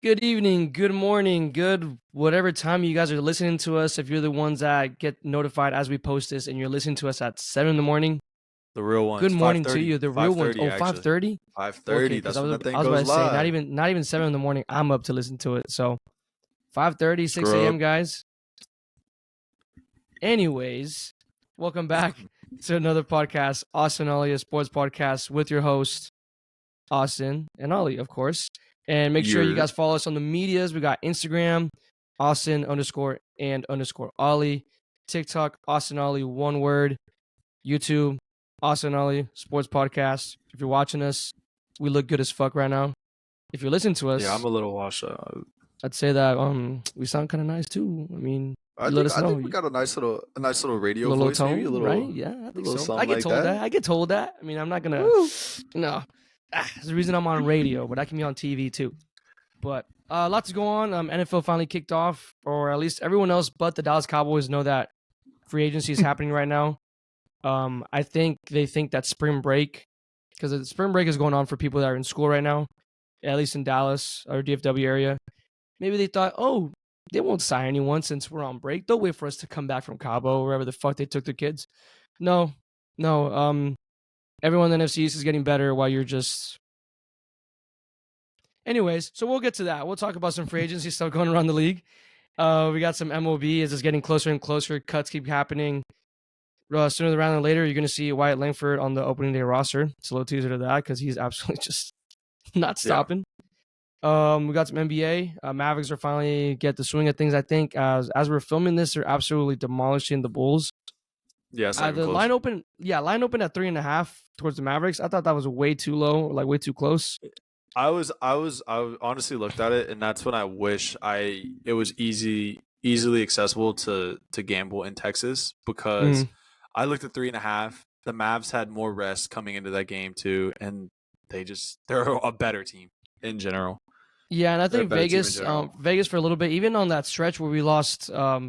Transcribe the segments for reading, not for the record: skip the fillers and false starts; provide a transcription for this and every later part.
Good evening, good morning, good whatever time you guys are listening to us. If you're the ones that get notified as we post this and you're listening to us at 7 in the morning, The real good ones, morning to 5:30, you. The real ones. 5:30 Oh, actually. 5:30? Okay, 5:30. because That's when that I thing was about to goes say not live. even 7 in the morning. I'm up to listen to it. So 5:30, 6 Scrub. a.m. guys. Anyways, welcome back to another podcast, Austin Ollie, a sports podcast with your host, Austin and Ollie, of course. And make sure you guys follow us on the medias. We got Instagram, Austin _and Ollie, TikTok, Austin Ollie, one word, YouTube, Austin Ollie, sports podcast. If you're watching us, we look good as fuck right now. If you're listening to us, Yeah, I'm a little washed out. I'd say that we sound kind of nice too. I mean, I you let think us I know. think we got a nice little radio Little voice, maybe a tone, right? little Yeah, I think so. something I get like told that. that. I get told that. I mean, I'm not gonna. Woo. No, there's a reason I'm on radio, but I can be on TV too. But lots to go on. NFL finally kicked off, or at least everyone else but the Dallas Cowboys know that free agency is happening right now. I think they think that spring break, because the spring break is going on for people that are in school right now, at least in Dallas or DFW area. Maybe they thought, oh, they won't sign anyone since we're on break. They'll wait for us to come back from Cabo or wherever the fuck they took their kids. No. Everyone in the NFC East is getting better while you're just. Anyways, so we'll get to that. We'll talk about some free agency stuff going around the league. We got some MLB as it's getting closer and closer. Cuts keep happening. Sooner rather than later, you're going to see Wyatt Langford on the opening day roster. It's a little teaser to that because he's absolutely just not stopping. Yeah. We got some NBA. Mavericks are finally get the swing of things. I think as we're filming this, they're absolutely demolishing the Bulls. Yeah, it's not even close. Line open at 3.5 towards the Mavericks. I thought that was way too low, like way too close. I honestly looked at it, and that's when I wish it was easily accessible to gamble in Texas, because I looked at 3.5. The Mavs had more rest coming into that game too, and they're a better team in general. Yeah, and I think Vegas for a little bit, even on that stretch where we lost 4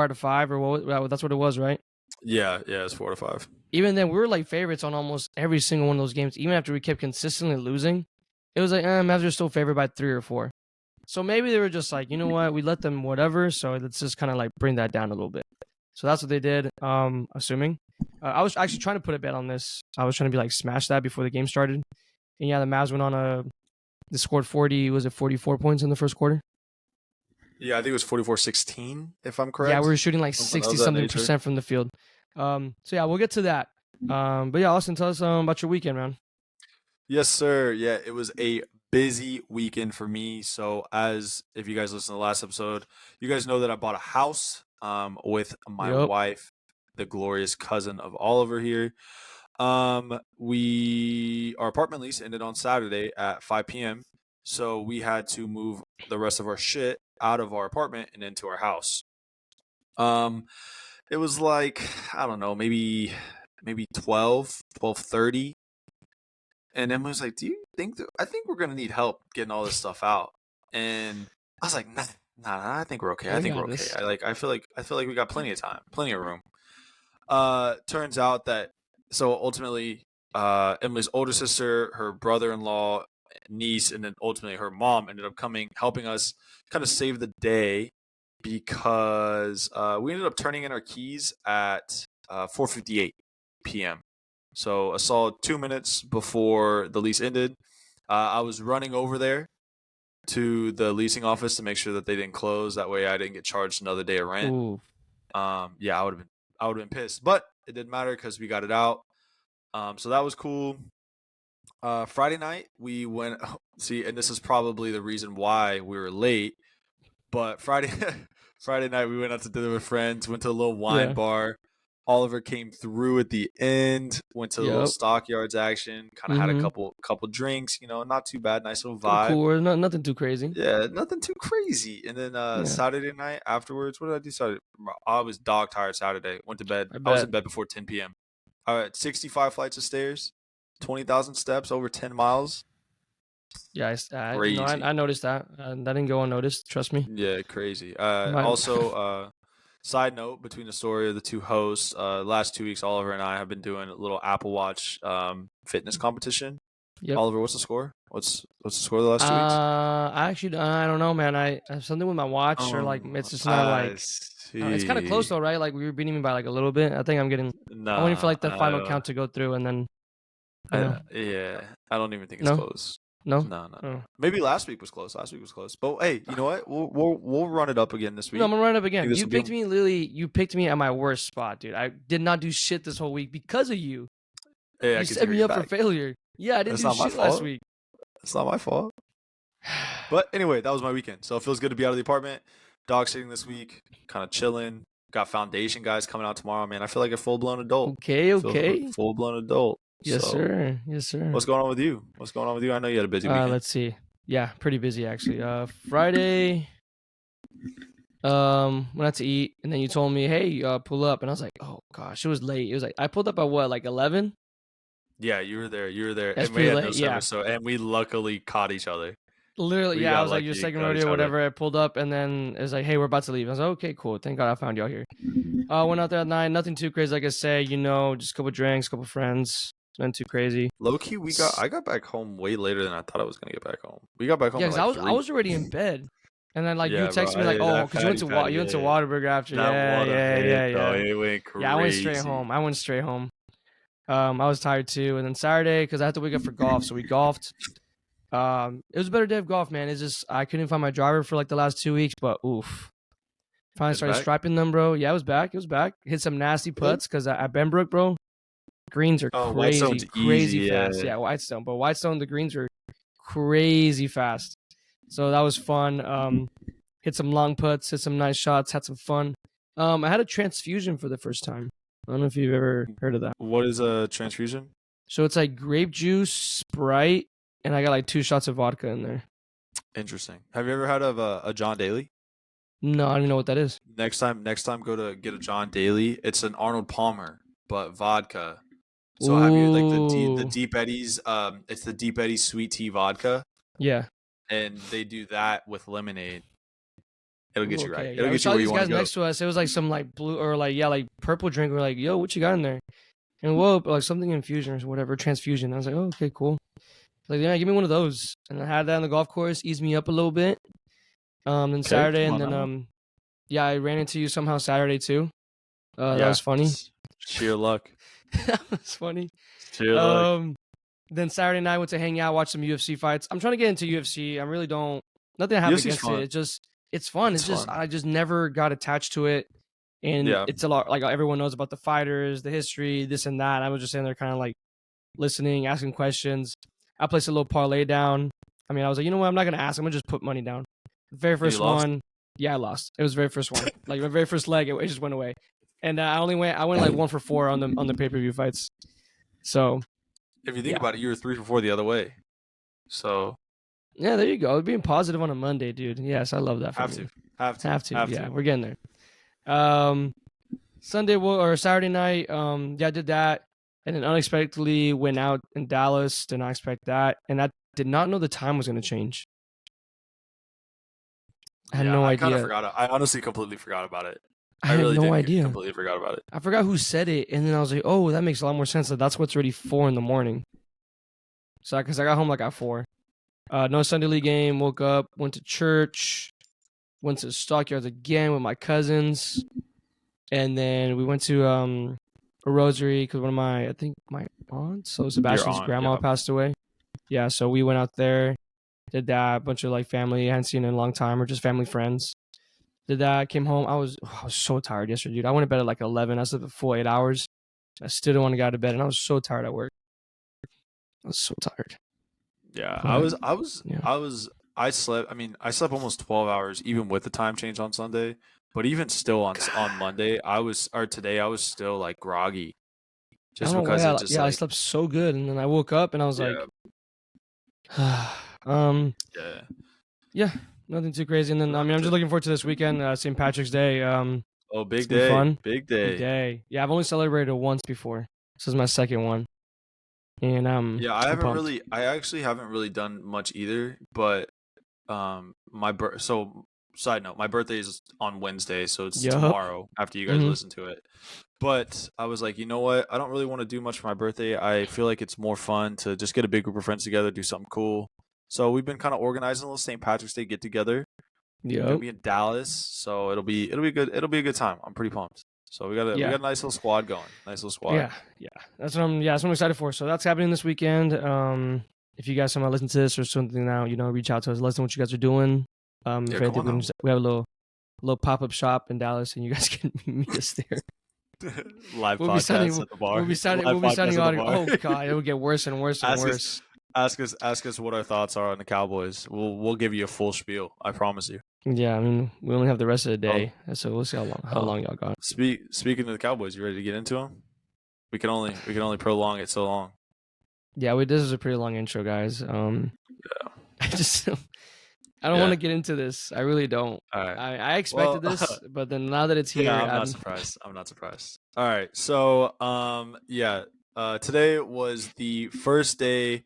out of 5, or that's what it was, right? Yeah, it's 4 to 5. Even then, we were like favorites on almost every single one of those games. Even after we kept consistently losing, it was like, Mavs are still favored by 3 or 4. So maybe they were just like, you know what, we let them whatever. So let's just kind of like bring that down a little bit. So that's what they did. Assuming, I was actually trying to put a bet on this. I was trying to be like smash that before the game started. And yeah, the Mavs went on they scored 44 points in the first quarter? Yeah, I think it was 44-16, if I'm correct. Yeah, we were shooting like 60-something% from the field. So yeah, we'll get to that. But yeah, Austin, tell us about your weekend, man. Yes, sir. Yeah, it was a busy weekend for me. So if you guys listen to the last episode, you guys know that I bought a house with my wife, the glorious cousin of Oliver here. Our apartment lease ended on Saturday at 5 p.m. So we had to move the rest of our shit out of our apartment and into our house. It was like, I don't know, maybe 12:30. And Emma was like, "Do you think I think we're gonna need help getting all this stuff out?" And I was like, "Nah, I think we're okay. I think we're okay. I feel like we got plenty of time, plenty of room." Turns out that ultimately, Emily's older sister, her brother-in-law, niece, and then ultimately her mom ended up helping us kind of save the day, because we ended up turning in our keys at 4:58 p.m. So a solid 2 minutes before the lease ended. I was running over there to the leasing office to make sure that they didn't close. That way I didn't get charged another day of rent. Ooh. Yeah, I would have been pissed, but it didn't matter because we got it out. So that was cool. Friday night we went. See, and this is probably the reason why we were late. But Friday night we went out to dinner with friends. Went to a little wine bar. Oliver came through at the end. Went to the little Stockyards action. Kind of had a couple drinks. Not too bad. Nice little vibe. Cool. Nothing too crazy. Yeah, nothing too crazy. And then Saturday night afterwards, what did I do Saturday? I was dog tired Saturday. Went to bed. I was in bed before 10 p.m. I had 65 flights of stairs, 20,000 steps, over 10 miles. Yeah, I noticed that. That didn't go unnoticed. Trust me. Yeah, crazy. Also, side note between the story of the two hosts, last 2 weeks, Oliver and I have been doing a little Apple Watch fitness competition. Yep. Oliver, what's the score? What's the score of the last 2 weeks? I don't know, man. I have something with my watch, or like it's just not like. It's kind of close See. though, right? Like we were beating me by like a little bit. I think I'm waiting for Nah, like the final count to go through, and then you know, yeah, I don't even think it's no, close. no, No. oh. Maybe last week was close. Last week was close. But hey, you know what? We'll run it up again this No, I'm week. gonna run it up I think again. this You will be. picked me, literally. You picked me at my worst spot, dude. I did not do shit this whole week because of you. Hey, I You can set take me your up for back. failure. Yeah, I didn't That's do not my shit last fault. week. It's not my fault. But anyway, that was my weekend. So it feels good to be out of the apartment. Dog sitting this week, kind of chilling. Got foundation guys coming out tomorrow, man. I feel like a full blown adult. Okay. Full blown adult. Yes, So sir. Yes, sir. what's going on with you? I know you had a busy weekend. Let's see. Yeah, pretty busy actually. Friday, went out to eat, and then you told me, "Hey, pull up," and I was like, "Oh gosh, it was late." It was like I pulled up at what, like 11? Yeah, you were there. That's And we pretty had no late. Yeah, service, and we luckily caught each other. literally. We Yeah, I got was like your lucky, second caught each rodeo, other. whatever. I pulled up, and then it was like, "Hey, we're about to leave." I was like, "Okay, cool. Thank God I found y'all here." Went out there at 9. Nothing too crazy, like I say. Just a couple drinks, couple friends. Nothing too crazy. Low key, I got back home way later than I thought I was gonna get back home. We got back home Yeah, at because like I 3. was already in bed, and then like you Yeah, bro. texted me like, "Oh, That because you went to fatty you went to hit. Waterburger after." That Yeah, water yeah, hit yeah, though. yeah. It went crazy. Yeah, I went straight home. I was tired too, and then Saturday because I had to wake up for golf, so we golfed. It was a better day of golf, man. It's just I couldn't find my driver for like the last 2 weeks, but oof, finally It's started back. striping them, bro. Yeah, it was back. It was back. Hit some nasty putts because at Benbrook, bro, greens are Whitestone's crazy easy. fast. Yeah, Whitestone, but Whitestone the greens were crazy fast. So that was fun. Hit some long putts, hit some nice shots, had some fun. I had a transfusion for the first time. I don't know if you've ever heard of that. What is a transfusion? So it's like grape juice, Sprite, and I got like 2 shots of vodka in there. Interesting. Have you ever heard of a John Daly? No, I don't even know what that is. Next time, go to get a John Daly. It's an Arnold Palmer, but vodka. So have you like the Ooh. Deep Eddies? It's the Deep Eddies sweet tea vodka, Yeah. and they do that with lemonade. It'll get Ooh, you right. okay. It'll Yeah, we get you saw where these you want guys to go. next to us. It was like some like blue or like purple drink. We're like, yo, what you got in there? And whoa, like something infusion or whatever, transfusion. I was like, oh, okay, cool. Like, yeah, give me one of those. And I had that on the golf course, eased me up a little bit. Then Okay, Saturday, come and on now. then yeah, I ran into you somehow Saturday too. That Yeah, was funny. sheer luck. That was funny. Sheer luck. Then Saturday night, went to hang out, watch some UFC fights. I'm trying to get into UFC. I really don't. Nothing I have UFC's against fun. it. It's fun. It's fun. I just never got attached to it, and Yeah. it's a lot. Like everyone knows about the fighters, the history, this and that. I was just sitting there, kind of like listening, asking questions. I placed a little parlay down. I mean, I was like, you know what? I'm not gonna ask. I'm gonna just put money down. The very first one, yeah, I lost. It was the very first one. Like my very first leg, it just went away, and I went like 1 for 4 on the pay per view fights. So if you think about it, you were 3 for 4 the other way. So yeah, there you go. Being positive on a Monday, dude. Yes, I love that. Have to. Yeah, we're getting there. Sunday or Saturday night, yeah, I did that, and then unexpectedly went out in Dallas. Did not expect that, and I did not know the time was going to change. I had no idea. I kind of forgot. I honestly completely forgot about it. I really had no idea. Completely forgot about it. I forgot who said it, and then I was like, "Oh, that makes a lot more sense. That's what's already 4 a.m. So, because I got home like at 4. No Sunday league game. Woke up, went to church, went to Stockyards again with my cousins, and then we went to a rosary because one of my aunts, so Sebastian's grandma passed away. Yeah, so we went out there, did that. A bunch of like family I hadn't seen in a long time, or just family friends. Did that. Came home. I was so tired yesterday, dude. I went to bed at like 11. I slept a full 8 hours. I still didn't want to get out of bed, and I was so tired at work. I was so tired. Yeah, But, I slept. I mean, I slept almost 12 hours, even with the time change on Sunday. But even still on Monday, today, I was still like groggy, just because it just I slept so good, and then I woke up and I was like, yeah, nothing too crazy. And then I mean, I'm just looking forward to this weekend, St. Patrick's Day. Big day, fun. Big day, big day. Yeah, I've only celebrated once before. This is my second one. And I actually haven't really done much either, but side note, my birthday is on Wednesday, so it's tomorrow after you guys listen to it. But I was like, you know what? I don't really want to do much for my birthday. I feel like it's more fun to just get a big group of friends together, do something cool. So we've been kind of organizing a little St. Patrick's Day get together. We're gonna Yep. be in Dallas, so it'll be good. It'll be a good time. I'm pretty pumped. So we Yeah. got a nice little squad going. Nice little squad. Yeah. That's what I'm excited for. So that's happening this weekend. If you guys somehow listen to this or something now, reach out to us. Let us know what you guys are doing. Yeah, If come anything, on we have a little pop up shop in Dallas, and you guys can meet us there. now. Live We'll be podcast signing. at the bar. We'll be signing. Live We'll be podcast signing at the audio. bar. Oh god, it'll get worse and worse and ask us, worse. ask us what our thoughts are on the Cowboys. We'll give you a full spiel. I promise you. Yeah, I mean, we only have the rest of the Oh, day, so we'll see how oh. long y'all got. Speaking of the Cowboys, you ready to get into them? We can only prolong it so long. Yeah, this is a pretty long intro, guys. Yeah. I don't want to get into this. I really don't. All right. I expected this, but then now that it's here, yeah, I'm not surprised. I'm not surprised. All right. So, today was the first day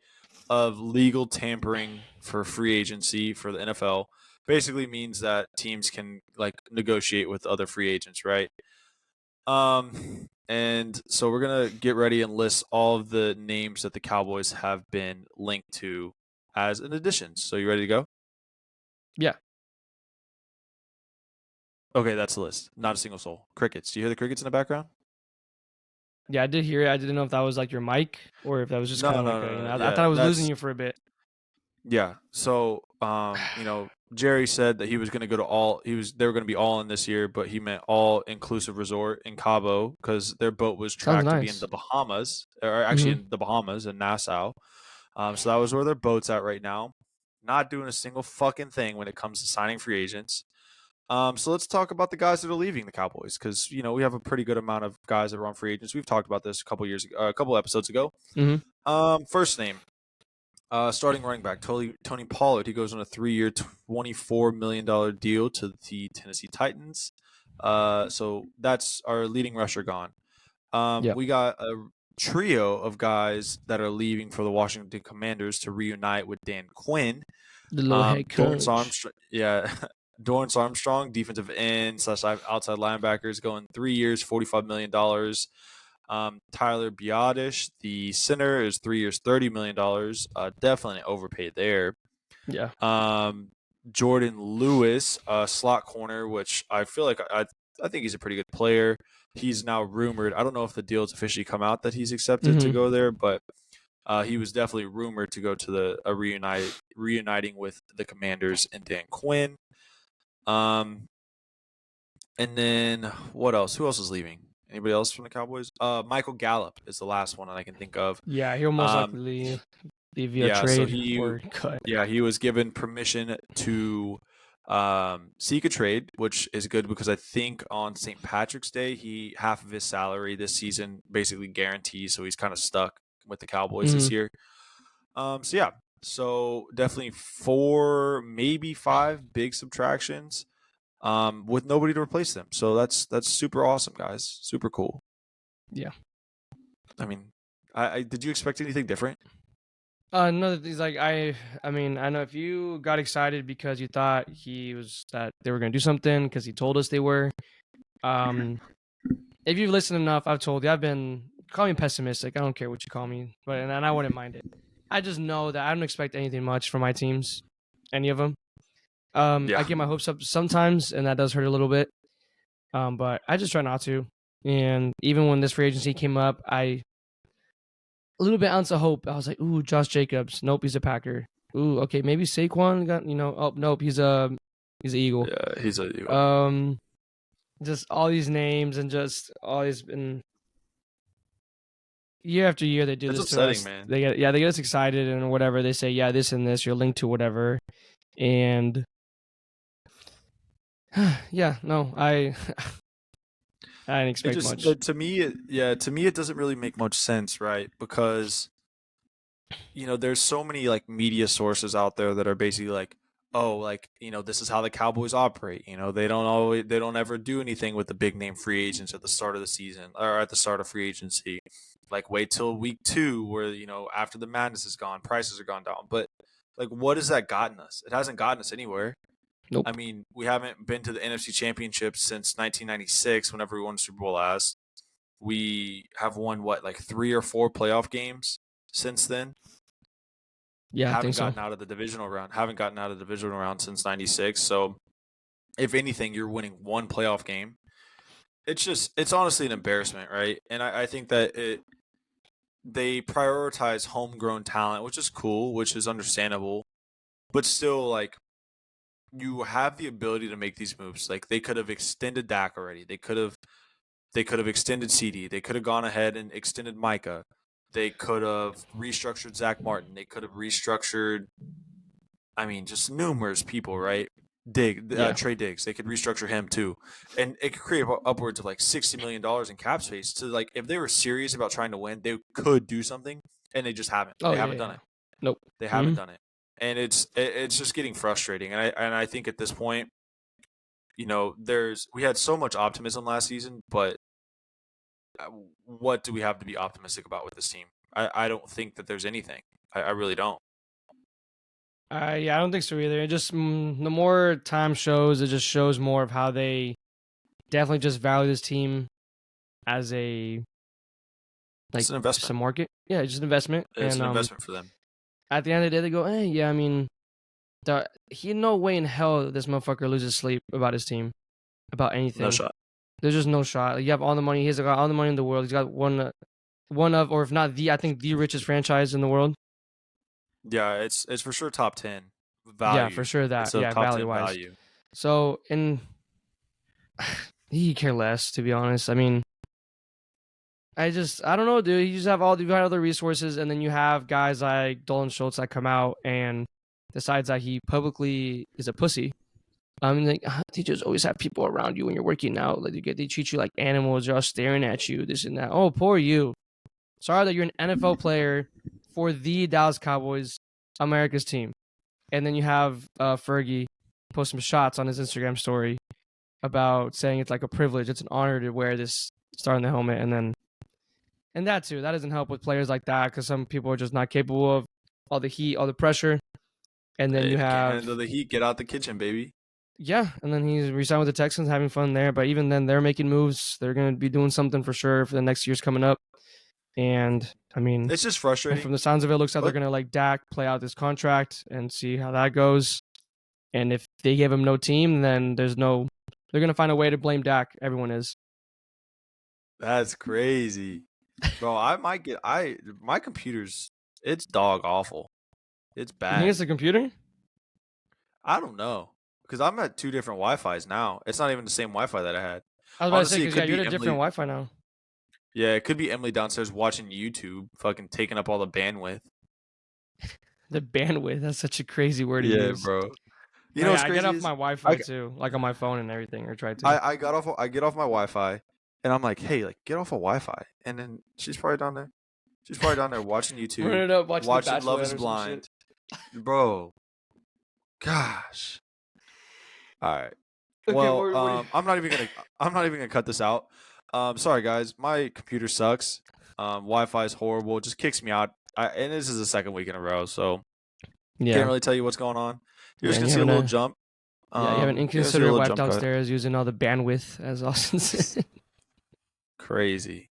of legal tampering for free agency for the NFL. Basically means that teams can like negotiate with other free agents, right? And so we're gonna get ready and list all of the names that the Cowboys have been linked to as an addition. So you ready to go? Yeah. Okay, that's the list. Not a single soul. Crickets. Do you hear the crickets in the background? Yeah, I did hear it. I didn't know if that was like your mic or if that was just kind of like I thought I was losing you for a bit. Yeah. So, Jerry said that he was going to go to they were going to be all in this year, but he meant all inclusive resort in Cabo because their boat was tracked to be in the Bahamas, or actually in the Bahamas in Nassau. So that was where their boat's at right now. Not doing a single fucking thing when it comes to signing free agents. So let's talk about the guys that are leaving the Cowboys because we have a pretty good amount of guys that are on free agents. We've talked about this a couple episodes ago. First name, starting running back Tony Pollard. He goes on a 3-year, $24 million deal to the Tennessee Titans. So that's our leading rusher gone. We got a trio of guys that are leaving for the Washington Commanders to reunite with Dan Quinn. The little head coach. Dorrance Armstrong, defensive end / outside linebackers, going 3 years, $45 million. Tyler Biadasz, the center, is 3 years, $30 million. Definitely overpaid there. Yeah. Jordan Lewis, slot corner, which I feel like I think he's a pretty good player. He's now rumored. I don't know if the deal has officially come out that he's accepted to go there, but he was definitely rumored to go to the reuniting with the Commanders and Dan Quinn. And then what else? Who else is leaving? Anybody else from the Cowboys? Michael Gallup is the last one that I can think of. Yeah, he'll most likely leave via trade or cut. Yeah, he was given permission to seek a trade, which is good because I think on St. Patrick's Day, half of his salary this season basically guarantees, so he's kind of stuck with the Cowboys this year. So definitely 4, maybe 5 big subtractions. With nobody to replace them. So that's super awesome, guys. Super cool. Yeah. I mean, I did you expect anything different? No, he's like I mean, I know if you got excited because you thought that they were gonna do something because he told us they were. If you've listened enough, I've told you call me pessimistic. I don't care what you call me, and I wouldn't mind it. I just know that I don't expect anything much from my teams, any of them. I get my hopes up sometimes, and that does hurt a little bit. But I just try not to. And even when this free agency came up, a little bit ounce of hope. I was like, ooh, Josh Jacobs. Nope, he's a Packer. Ooh, okay, maybe Saquon got, oh, nope, he's an Eagle. Yeah, he's an Eagle. Just all these names and just always been year after year they do this to us. Man. They get us excited and whatever. They say, yeah, this and this, you're linked to whatever. And yeah, no, I didn't expect much. To me, it doesn't really make much sense, right? Because there's so many like media sources out there that are basically like, oh, like this is how the Cowboys operate. They don't ever do anything with the big name free agents at the start of the season or at the start of free agency. Like wait till week 2 where after the madness is gone, prices are gone down. But like, what has that gotten us? It hasn't gotten us anywhere. Nope. I mean, we haven't been to the NFC Championship since 1996, whenever we won the Super Bowl last. We have won like 3 or 4 playoff games since then. Yeah, I think so. Haven't gotten out of the divisional round since '96. So if anything, you're winning one playoff game. It's honestly an embarrassment, right? And I think that they prioritize homegrown talent, which is cool, which is understandable, but still, like, you have the ability to make these moves. Like, they could have extended Dak already. They could have extended CD. They could have gone ahead and extended Micah. They could have restructured Zach Martin. They could have restructured, just numerous people, right? Trey Diggs. They could restructure him too, and it could create upwards of like $60 million in cap space. To like, if they were serious about trying to win, they could do something, and they just haven't. Oh, They yeah, haven't yeah. done it. Nope. They haven't done it, and it's just getting frustrating. And I think at this point, we had so much optimism last season, but what do we have to be optimistic about with this team? I don't think that there's anything. I really don't. Yeah, I don't think so either. It just the more time shows, it just shows more of how they definitely just value this team as a It's an investment. just a market. Yeah, it's just an investment. It's an investment for them. At the end of the day, they go, hey, yeah, he no way in hell this motherfucker loses sleep about his team, about anything. No shot. There's just no shot. You have all the money. He's got all the money in the world. He's got one of, or if not I think the richest franchise in the world. Yeah, it's for sure top 10 value. Yeah, for sure that. It's a yeah, top value 10 wise. value. So, he care less, to be honest. I don't know, dude. You just have you got other resources, and then you have guys like Dolan Schultz that come out and decides that he publicly is a pussy. They just always have people around you when you're working out. Like they treat you like animals. They're all staring at you, this and that. Oh, poor you. Sorry that you're an NFL player for the Dallas Cowboys, America's team. And then you have Fergie post some shots on his Instagram story about saying it's like a privilege, it's an honor to wear this star on the helmet, and that too. That doesn't help with players like that because some people are just not capable of all the heat, all the pressure. And then you have handle the heat, get out the kitchen, baby. Yeah, and then he's resigned with the Texans, having fun there. But even then, they're making moves. They're going to be doing something for sure for the next years coming up. And it's just frustrating. From the sounds of it, looks like they're going to like Dak play out this contract and see how that goes. And if they give him no team, then they're going to find a way to blame Dak. Everyone is. That's crazy, bro. My computer's, it's dog awful. It's bad. You think it's the computer? I don't know. Because I'm at 2 different Wi-Fis now. It's not even the same Wi-Fi that I had. I was about to say, because you're at a different Wi-Fi now. Yeah, it could be Emily downstairs watching YouTube, fucking taking up all the bandwidth. The bandwidth? That's such a crazy word to use. Yeah, bro. You know what's crazy? I get off my Wi-Fi too, like on my phone and everything, or try to. I get off my Wi-Fi, and I'm like, hey, like, get off of Wi-Fi. And then she's probably down there. She's probably down there watching YouTube. Running up, watching Love is Blind. Bro. Gosh. All right. Okay, well, I'm not even gonna cut this out. Sorry guys, my computer sucks. Wi-Fi is horrible. It just kicks me out. And this is the second week in a row, so can't really tell you what's going on. You're just gonna see a little jump. You have an inconsiderate wife downstairs using all the bandwidth, as Austin said. Crazy.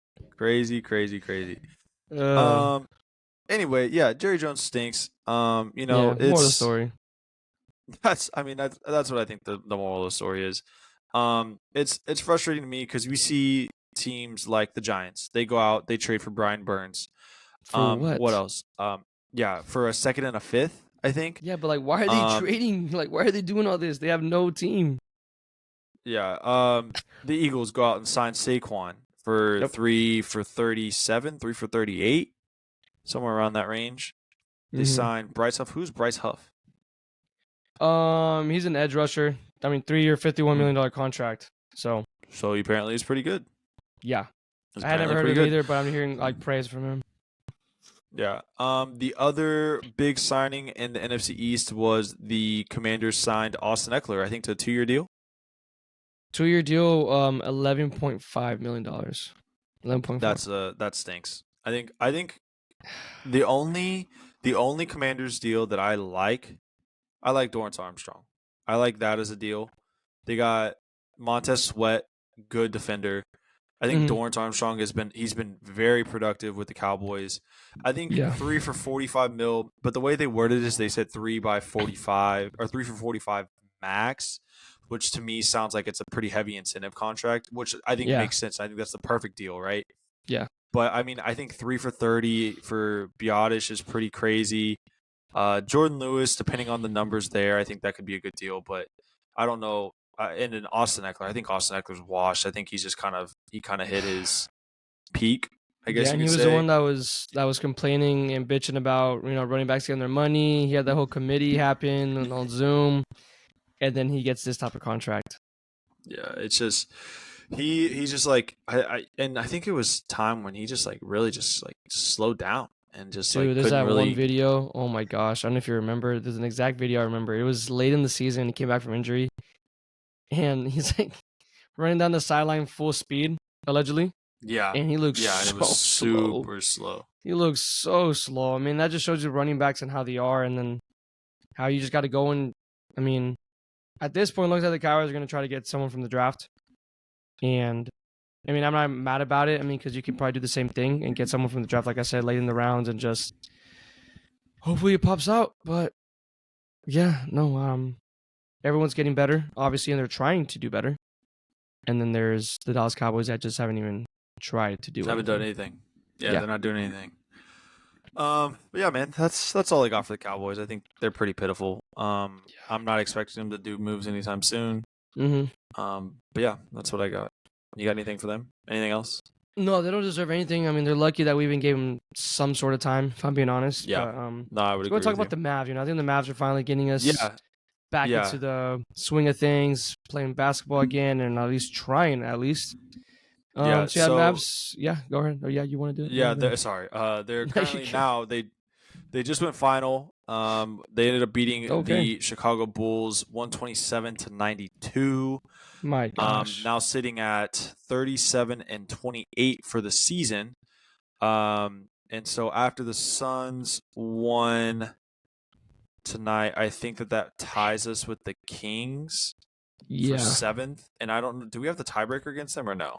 Anyway, yeah, Jerry Jones stinks. It's more of the story. That's what I think the moral of the story is. It's frustrating to me because we see teams like the Giants. They go out, they trade for Brian Burns. For what? What else? For a second and a fifth, I think. Yeah, but like, why are they trading? Like, why are they doing all this? They have no team. Yeah. The Eagles go out and sign Saquon for 3 for 37, 3 for 38, somewhere around that range. They sign Bryce Huff. Who's Bryce Huff? He's an edge rusher. 3-year, $51 million contract. So he apparently is pretty good. Yeah. I had never heard of him either, but I'm hearing like praise from him. Yeah. The other big signing in the NFC East was the Commanders signed Austin Eckler, I think, to a 2-year deal. 2-year deal, $11.5 million. 11.5. That stinks. I think the only Commanders deal that I like Dorrance Armstrong. I like that as a deal. They got Montez Sweat, good defender. I think Dorrance Armstrong he's been very productive with the Cowboys. I think 3 for $45 million, but the way they worded it is they said 3 by 45 or 3 for 45 max, which to me sounds like it's a pretty heavy incentive contract, which I think makes sense. I think that's the perfect deal, right? Yeah. But I mean, I think 3 for 30 for Biotish is pretty crazy. Jordan Lewis, depending on the numbers there, I think that could be a good deal, but I don't know. And then Austin Eckler, I think Austin Eckler's washed. I think he's just kind of hit his peak, I guess. Yeah, and he was the one that was complaining and bitching about running backs getting their money. He had that whole committee happen on Zoom, and then he gets this type of contract. Yeah, it's just he's just like I think it was time when he just like really just like slowed down and just there's that one video. Oh my gosh, I don't know if you remember. There's an exact video I remember. It was late in the season. He came back from injury. And he's like running down the sideline full speed, allegedly. Yeah. And he looks and it was super slow. He looks so slow. I mean, that just shows you running backs and how they are, and then how you just got to go and, I mean, at this point, it looks like the Cowboys are going to try to get someone from the draft. And, I mean, I'm not mad about it. I mean, because you can probably do the same thing and get someone from the draft, like I said, late in the rounds, and just hopefully it pops out. But, yeah, no, everyone's getting better, obviously, and they're trying to do better. And then there's the Dallas Cowboys that just haven't even tried to do it. Haven't done anything. Yeah, they're not doing anything. But yeah, man, that's all I got for the Cowboys. I think they're pretty pitiful. I'm not expecting them to do moves anytime soon. But yeah, that's what I got. You got anything for them? Anything else? No, they don't deserve anything. I mean, they're lucky that we even gave them some sort of time, if I'm being honest. Yeah. But, I would agree. We're going to talk about the Mavs. I think the Mavs are finally getting us back into the swing of things, playing basketball again, and at least trying, at least. Mavs. Yeah, go ahead. Oh, yeah, you want to do it? Yeah, they're currently now, they just went final. They ended up beating the Chicago Bulls 127-92. My gosh. Now sitting at 37-28 for the season. And so after the Suns won tonight, I think that ties us with the Kings for 7th. And I don't know, do we have the tiebreaker against them or no?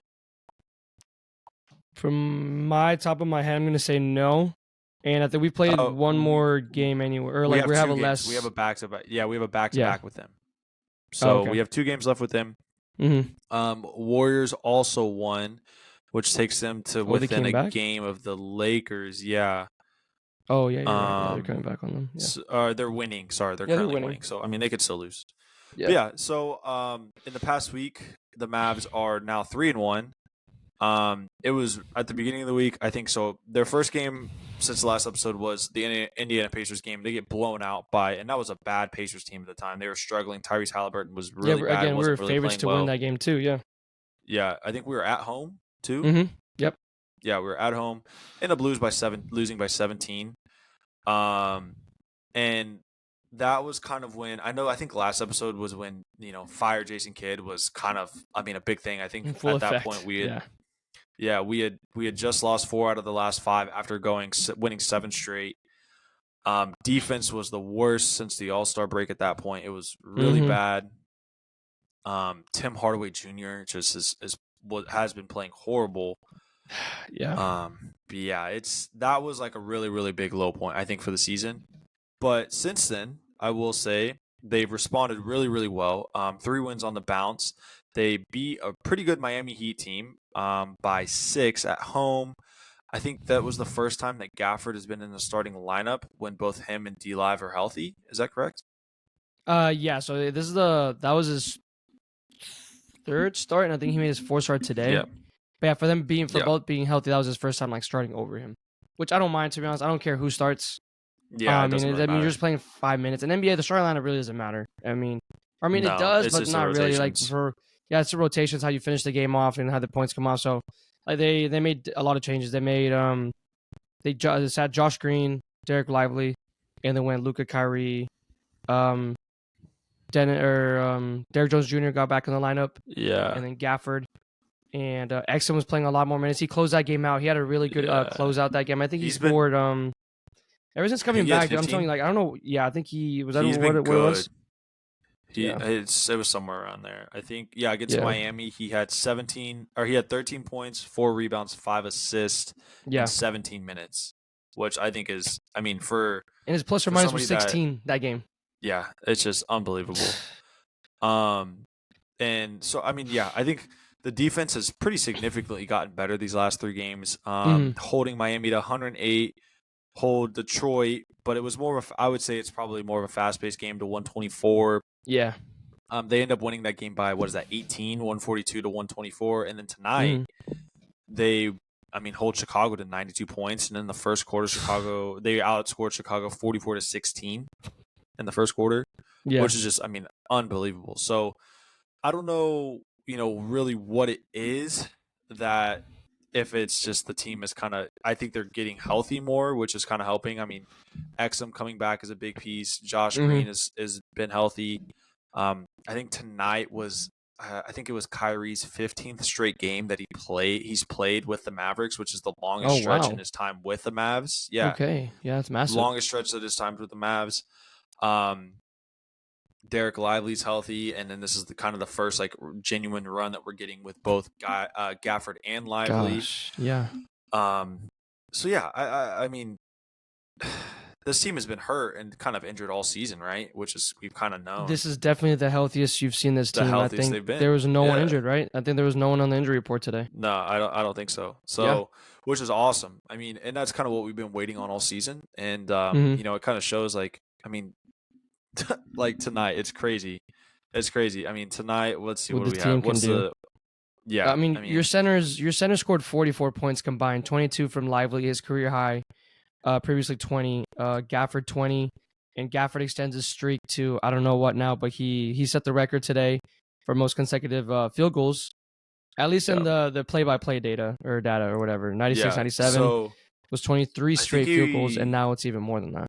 From my top of my head, I'm going to say no. And I think we played one more game anywhere, or like we have a less. We have a back-to-back. Yeah, we have a back-to-back with them. So we have 2 games left with them. Warriors also won, which takes them to within a game of the Lakers. Yeah. Oh yeah, right. They're coming back on them. Yeah. So, they're winning. Sorry, they're currently winning. So I mean, they could still lose. Yeah. So in the past week, the Mavs are now 3-1. It was at the beginning of the week, I think. So their first game since the last episode was the Indiana Pacers game. They get blown out and that was a bad Pacers team at the time. They were struggling. Tyrese Halliburton was really bad. Again, we were favorites to win that game too. Yeah. Yeah, I think we were at home too. Yep. Yeah, we were at home. Ended up losing by 17. And that was kind of when I think last episode was when fire Jason Kidd was kind of a big thing. I think at that point we had. Yeah, we had just lost 4 out of the last 5 after winning 7 straight. Defense was the worst since the All-Star break at that point. It was really bad. Tim Hardaway Jr. just has been playing horrible. Yeah. That was like a really, really big low point, I think, for the season. But since then, I will say they've responded really, really well. 3 wins on the bounce. They beat a pretty good Miami Heat team by 6 at home. I think that was the first time that Gafford has been in the starting lineup when both him and D-Live are healthy. Is that correct? Yeah. So that was his 3rd start, and I think he made his 4th start today. Yeah. But yeah, for them both being healthy, that was his first time starting over him, which I don't mind, to be honest. I don't care who starts. Yeah, you're just playing 5 minutes. In NBA, the starting lineup really doesn't matter. It does, but not really. Like it's the rotations, how you finish the game off and how the points come off. So like they made a lot of changes. They made they sat Josh Green, Derek Lively, and then went Luka, Kyrie, Derek Jones Jr. got back in the lineup. Yeah, and then Gafford. And Exum was playing a lot more minutes. He closed that game out. He had a really good close out that game. I think he scored ever since coming back. I'm telling you, like, I don't know. Yeah, I think he was. I don't know what it was. It was somewhere around there. I think against Miami he had 13 points, 4 rebounds, 5 assists in 17 minutes, which I think is and his plus or minus was 16 that game. Yeah, it's just unbelievable. And so I think the defense has pretty significantly gotten better these last 3 games. Holding Miami to 108, hold Detroit, but it was I would say it's probably more of a fast-paced game to 124. Yeah. They end up winning that game by 18, 142 to 124, and then tonight they hold Chicago to 92 points, and in the first quarter they outscored Chicago 44 to 16 in the first quarter, which is just unbelievable. So I don't know, really what it is that if it's just the team is I think they're getting healthy more, which is kind of helping. Exum coming back is a big piece. Josh Green has been healthy. I think tonight was I think it was Kyrie's 15th straight game that he's played with the Mavericks, which is the longest stretch in his time with the Mavs. Yeah. Okay. Yeah, that's massive. Longest stretch of his time with the Mavs. Derek Lively's healthy, and then this is the first genuine run that we're getting with both Gafford and Lively. Gosh, yeah. So yeah, I mean, this team has been hurt and kind of injured all season, right? Which is we've kind of known. This is definitely the healthiest you've seen this team. I think there was no one injured, right? I think there was no one on the injury report today. No, I don't think so. So, which is awesome. And that's kind of what we've been waiting on all season, and it kind of shows tonight, it's crazy. It's crazy. Tonight, let's see what do we have. What's the? Yeah. Your center scored 44 points combined, 22 from Lively, his career high. Previously 20. Gafford 20, and Gafford extends his streak to I don't know what now, but he set the record today for most consecutive field goals, at least in the play-by-play data or whatever. 96, 97 was 23 straight field goals, and now it's even more than that.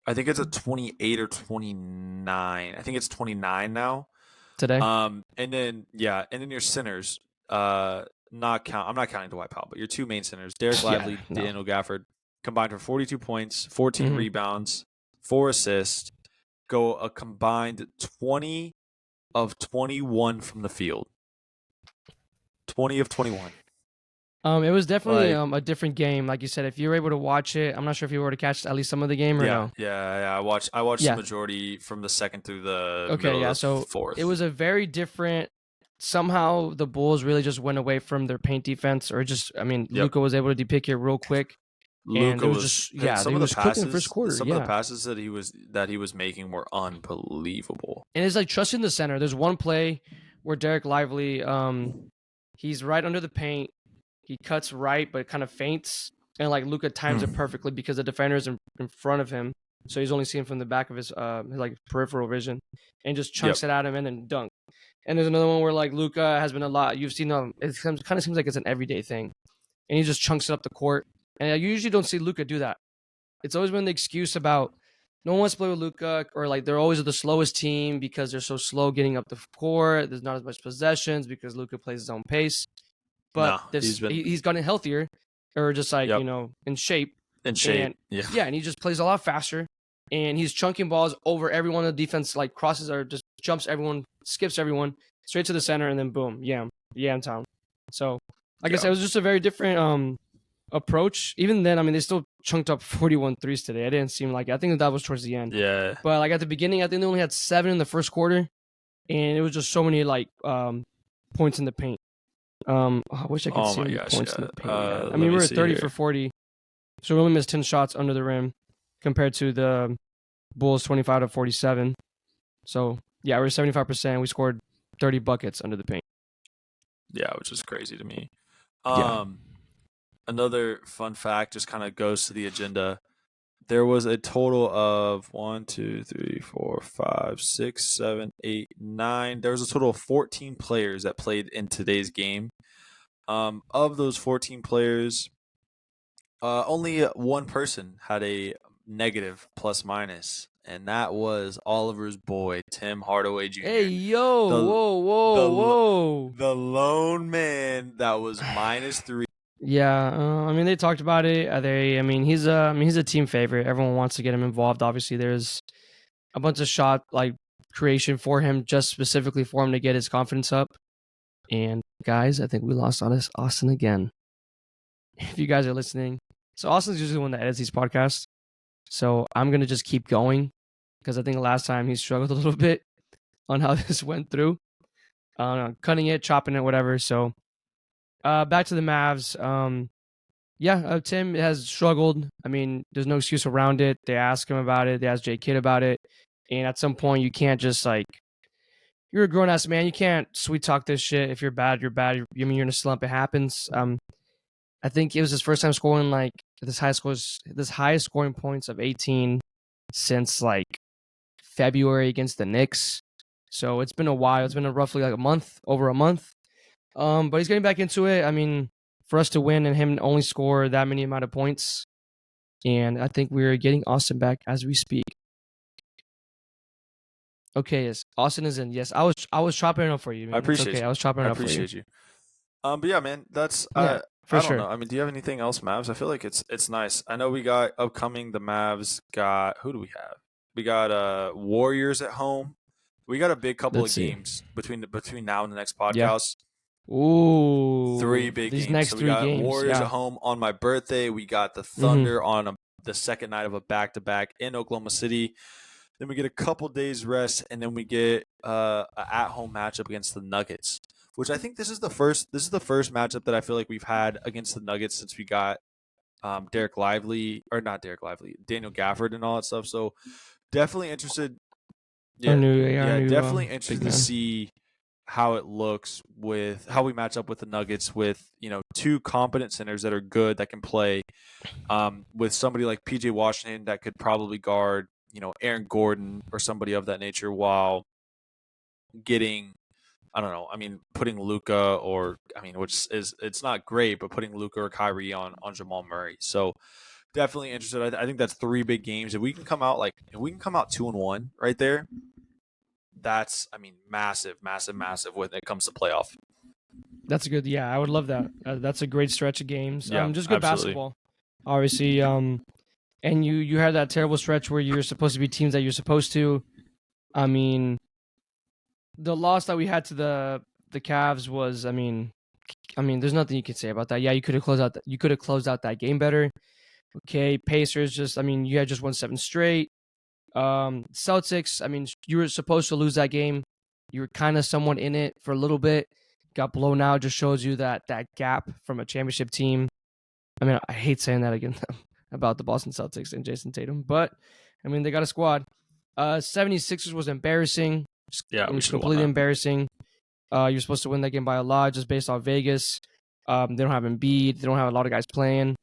I think it's a 28 or 29. I think it's 29 now. Today. And then your centers, I'm not counting Dwight Powell, but your 2 main centers, Derek Lively, Daniel Gafford, combined for 42 points, 14 rebounds, 4 assists, go a combined 20 of 21 from the field. 20 of 21. It was definitely a different game. Like you said, if you were able to watch it, I'm not sure if you were to catch at least some of the game or no. Yeah. I watched the majority from the second through the middle of the fourth. It was a very different. Somehow the Bulls really just went away from their paint defense, or just Luka was able to depict it real quick. Luka was just some of the passes in the first quarter. Some of the passes that he was making were unbelievable. And it's like trusting the center. There's one play where Derek Lively, he's right under the paint. He cuts right, but kind of feints, and Luka times it perfectly because the defender is in front of him, so he's only seeing from the back of his peripheral vision, and just chunks it at him and then dunk. And there's another one where Luka has been a lot. You've seen it kind of seems like it's an everyday thing, and he just chunks it up the court. And you usually don't see Luka do that. It's always been the excuse about no one wants to play with Luka, or they're always the slowest team because they're so slow getting up the court. There's not as much possessions because Luka plays his own pace. But he's gotten healthier, or just in shape. And he just plays a lot faster, and he's chunking balls over everyone on the defense, crosses or just jumps everyone, skips everyone, straight to the center, and then boom, yam town. So I guess it was just a very different approach. Even then, they still chunked up 41 threes today. It didn't seem like it. I think that was towards the end. Yeah. But at the beginning, I think they only had 7 in the first quarter, and it was just so many points in the paint. I wish I could see the points in the paint. we were at 30 for 40, so we only missed 10 shots under the rim compared to the Bulls 25 to 47. So we were 75%. We scored 30 buckets under the paint. Yeah, which is crazy to me. Another fun fact just kind of goes to the agenda. There was a total of 1, 2, 3, 4, 5, 6, 7, 8, 9. There was a total of 14 players that played in today's game. Of those 14 players, only one person had a negative plus minus, and that was Oliver's boy, Tim Hardaway Jr. Hey, whoa. The lone man that was -3. Yeah, they talked about it. He's a team favorite. Everyone wants to get him involved. Obviously, there's a bunch of shot creation for him, just specifically for him to get his confidence up. And guys, I think we lost Austin again. If you guys are listening, so Austin's usually the one that edits these podcasts. So I'm gonna just keep going because I think last time he struggled a little bit on how this went through, cutting it, chopping it, whatever. So back to the Mavs. Tim has struggled. I mean, there's no excuse around it. They ask him about it. They ask Jay Kidd about it. And at some point, you can't just like, you're a grown ass man. You can't sweet talk this shit. If you're bad, you're bad. You're in a slump. It happens. I think it was his first time scoring like this highest scoring points of 18 since like February against the Knicks. So it's been a while. It's been roughly like over a month. But he's getting back into it. I mean, for us to win and him only score that many amount of points. And I think we're getting Austin back as we speak. Okay, yes. Austin is in. Yes, I was chopping it up for you, man. I appreciate you. I was chopping it up for you. I appreciate you. But yeah, man, that's for I sure. don't know. I mean, do you have anything else, Mavs? I feel like it's nice. I know we got upcoming. The Mavs got, who do we have? We got Warriors at home. We got a big couple of games between now and the next podcast. Yeah. Ooh, 3 big these games. Next so we 3 got games. Warriors at home on my birthday. We got the Thunder on the second night of a back-to-back in Oklahoma City. Then we get a couple days rest, and then we get an at-home matchup against the Nuggets, which I think this is the first matchup that I feel like we've had against the Nuggets since we got Daniel Gafford and all that stuff. So definitely interested. Definitely interested to see how it looks with how we match up with the Nuggets with, 2 competent centers that are good, that can play, with somebody like PJ Washington that could probably guard, Aaron Gordon or somebody of that nature, while getting, I don't know, I mean, putting Luka which is, it's not great, but putting Luka or Kyrie on Jamal Murray. So definitely interested. I think that's 3 big games. If we can come out 2-1 right there, that's, massive when it comes to playoff. That's a good. Yeah, I would love that. That's a great stretch of games. Yeah, just good basketball, obviously. And you had that terrible stretch where you're supposed to be teams that you're supposed to. I mean, the loss that we had to the Cavs was, I mean, there's nothing you could say about that. Yeah, you could have closed out that game better. Okay, Pacers, you had just won 7 straight. Celtics, you were supposed to lose that game. You were kind of somewhat in it for a little bit. Got blown out. Just shows you that gap from a championship team. I hate saying that again about the Boston Celtics and Jason Tatum, but they got a squad. 76ers was embarrassing. Yeah, it was completely embarrassing. You're supposed to win that game by a lot just based off Vegas. They don't have Embiid. They don't have a lot of guys playing.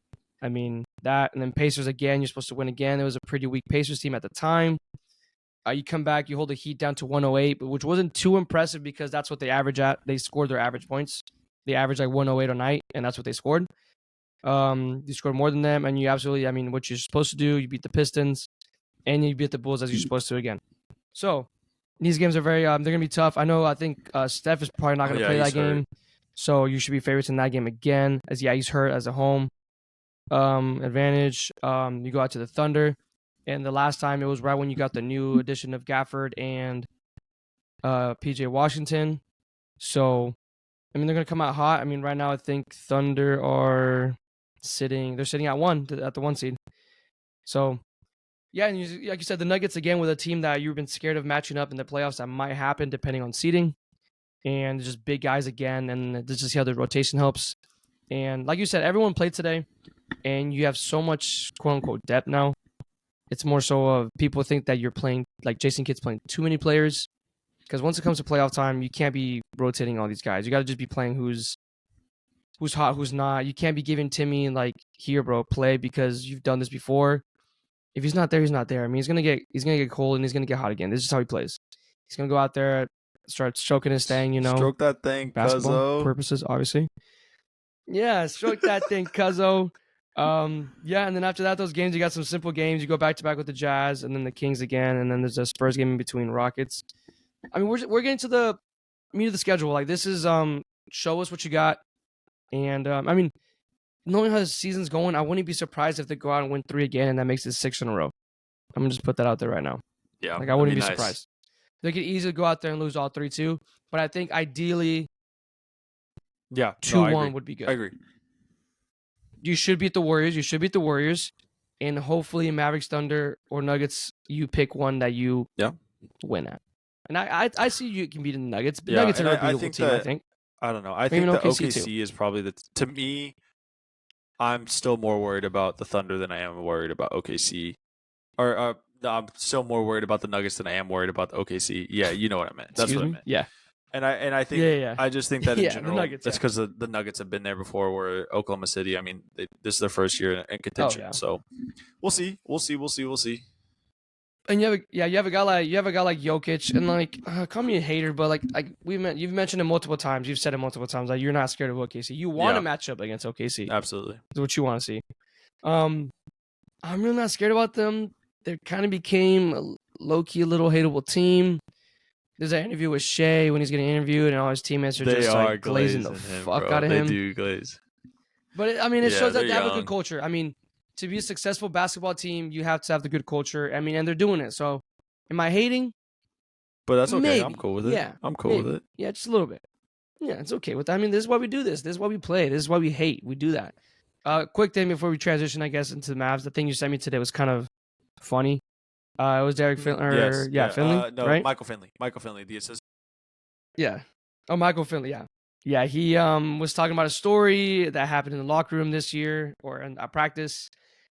That, and then Pacers again, you're supposed to win again. It was a pretty weak Pacers team at the time. You come back, you hold the Heat down to 108, which wasn't too impressive because that's what they average at. They scored their average points. They averaged like 108 a night, and that's what they scored. You scored more than them, and you absolutely, what you're supposed to do, you beat the Pistons, and you beat the Bulls as you're supposed to again. So these games are very, they're going to be tough. I think Steph is probably not going to play that game. So you should be favorites in that game again, he's hurt as a home advantage. You go out to the Thunder, and the last time it was right when you got the new addition of Gafford and PJ Washington. So they're gonna come out hot. Right now I think Thunder are sitting at the 1 seed. So yeah, and like you said, the Nuggets again with a team that you've been scared of matching up in the playoffs. That might happen depending on seeding, and just big guys again, and just see how the rotation helps. And like you said, everyone played today, and you have so much quote unquote depth now. It's more so of people think that you're playing, like Jason Kidd's playing too many players, because once it comes to playoff time, you can't be rotating all these guys. You got to just be playing who's hot, who's not. You can't be giving Timmy here, bro, play, because you've done this before. If he's not there, he's not there. He's gonna get cold and he's gonna get hot again. This is how he plays. He's gonna go out there, start stroking his thing, Stroke that thing, basketball purposes, obviously. Yeah, stroke that thing, cuzzo. Yeah, and then after that, those games, you got some simple games. You go back to back with the Jazz, and then the Kings again, and then there's a Spurs game in between, Rockets. We're getting to the meat of the schedule. This is show us what you got, and knowing how the season's going, I wouldn't be surprised if they go out and win 3 again, and that makes it 6 in a row. I'm gonna just put that out there right now. Yeah, I wouldn't be surprised. They could easily go out there and lose all 3 too. But I think ideally, 2-1 would be good. I agree. You should beat the Warriors. And hopefully Mavericks, Thunder, or Nuggets, you pick one that you win at. And I see you can beat the Nuggets. But Nuggets are a beautiful team, I think. I don't know. I think the OKC is probably to me, I'm still more worried about the Thunder than I am worried about OKC. Or I'm still more worried about the Nuggets than I am worried about the OKC. Yeah, you know what I meant. That's what I meant. Yeah. And I think I just think that in general, Nuggets, that's because the Nuggets have been there before. Where Oklahoma City, I mean, this is their first year in contention. So we'll see. And you have a guy like Jokic, and like call me a hater, but like you've mentioned it multiple times. You've said it multiple times. Like you're not scared of OKC. You want to match up against OKC. Absolutely, that's what you want to see. I'm really not scared about them. They kind of became a low-key, a little hateable team. There's an interview with Shea when he's getting interviewed, and all his teammates are just like glazing the fuck out of him. They do glaze. But it shows that they have a good culture. I mean, to be a successful basketball team, you have to have the good culture. I mean, and they're doing it. So, am I hating? But that's okay. Maybe. I'm cool with it. Yeah, I'm cool with it. Yeah, just a little bit. Yeah, it's okay with that. I mean, this is why we do this. This is why we play. This is why we hate. We do that. Quick thing before we transition, I guess, into the Mavs. The thing you sent me today was kind of funny. It was Derek Finley. Finley. No, right? Michael Finley, the assistant. Yeah. Oh, Michael Finley. Yeah. Yeah. He was talking about a story that happened in the locker room this year or in a practice.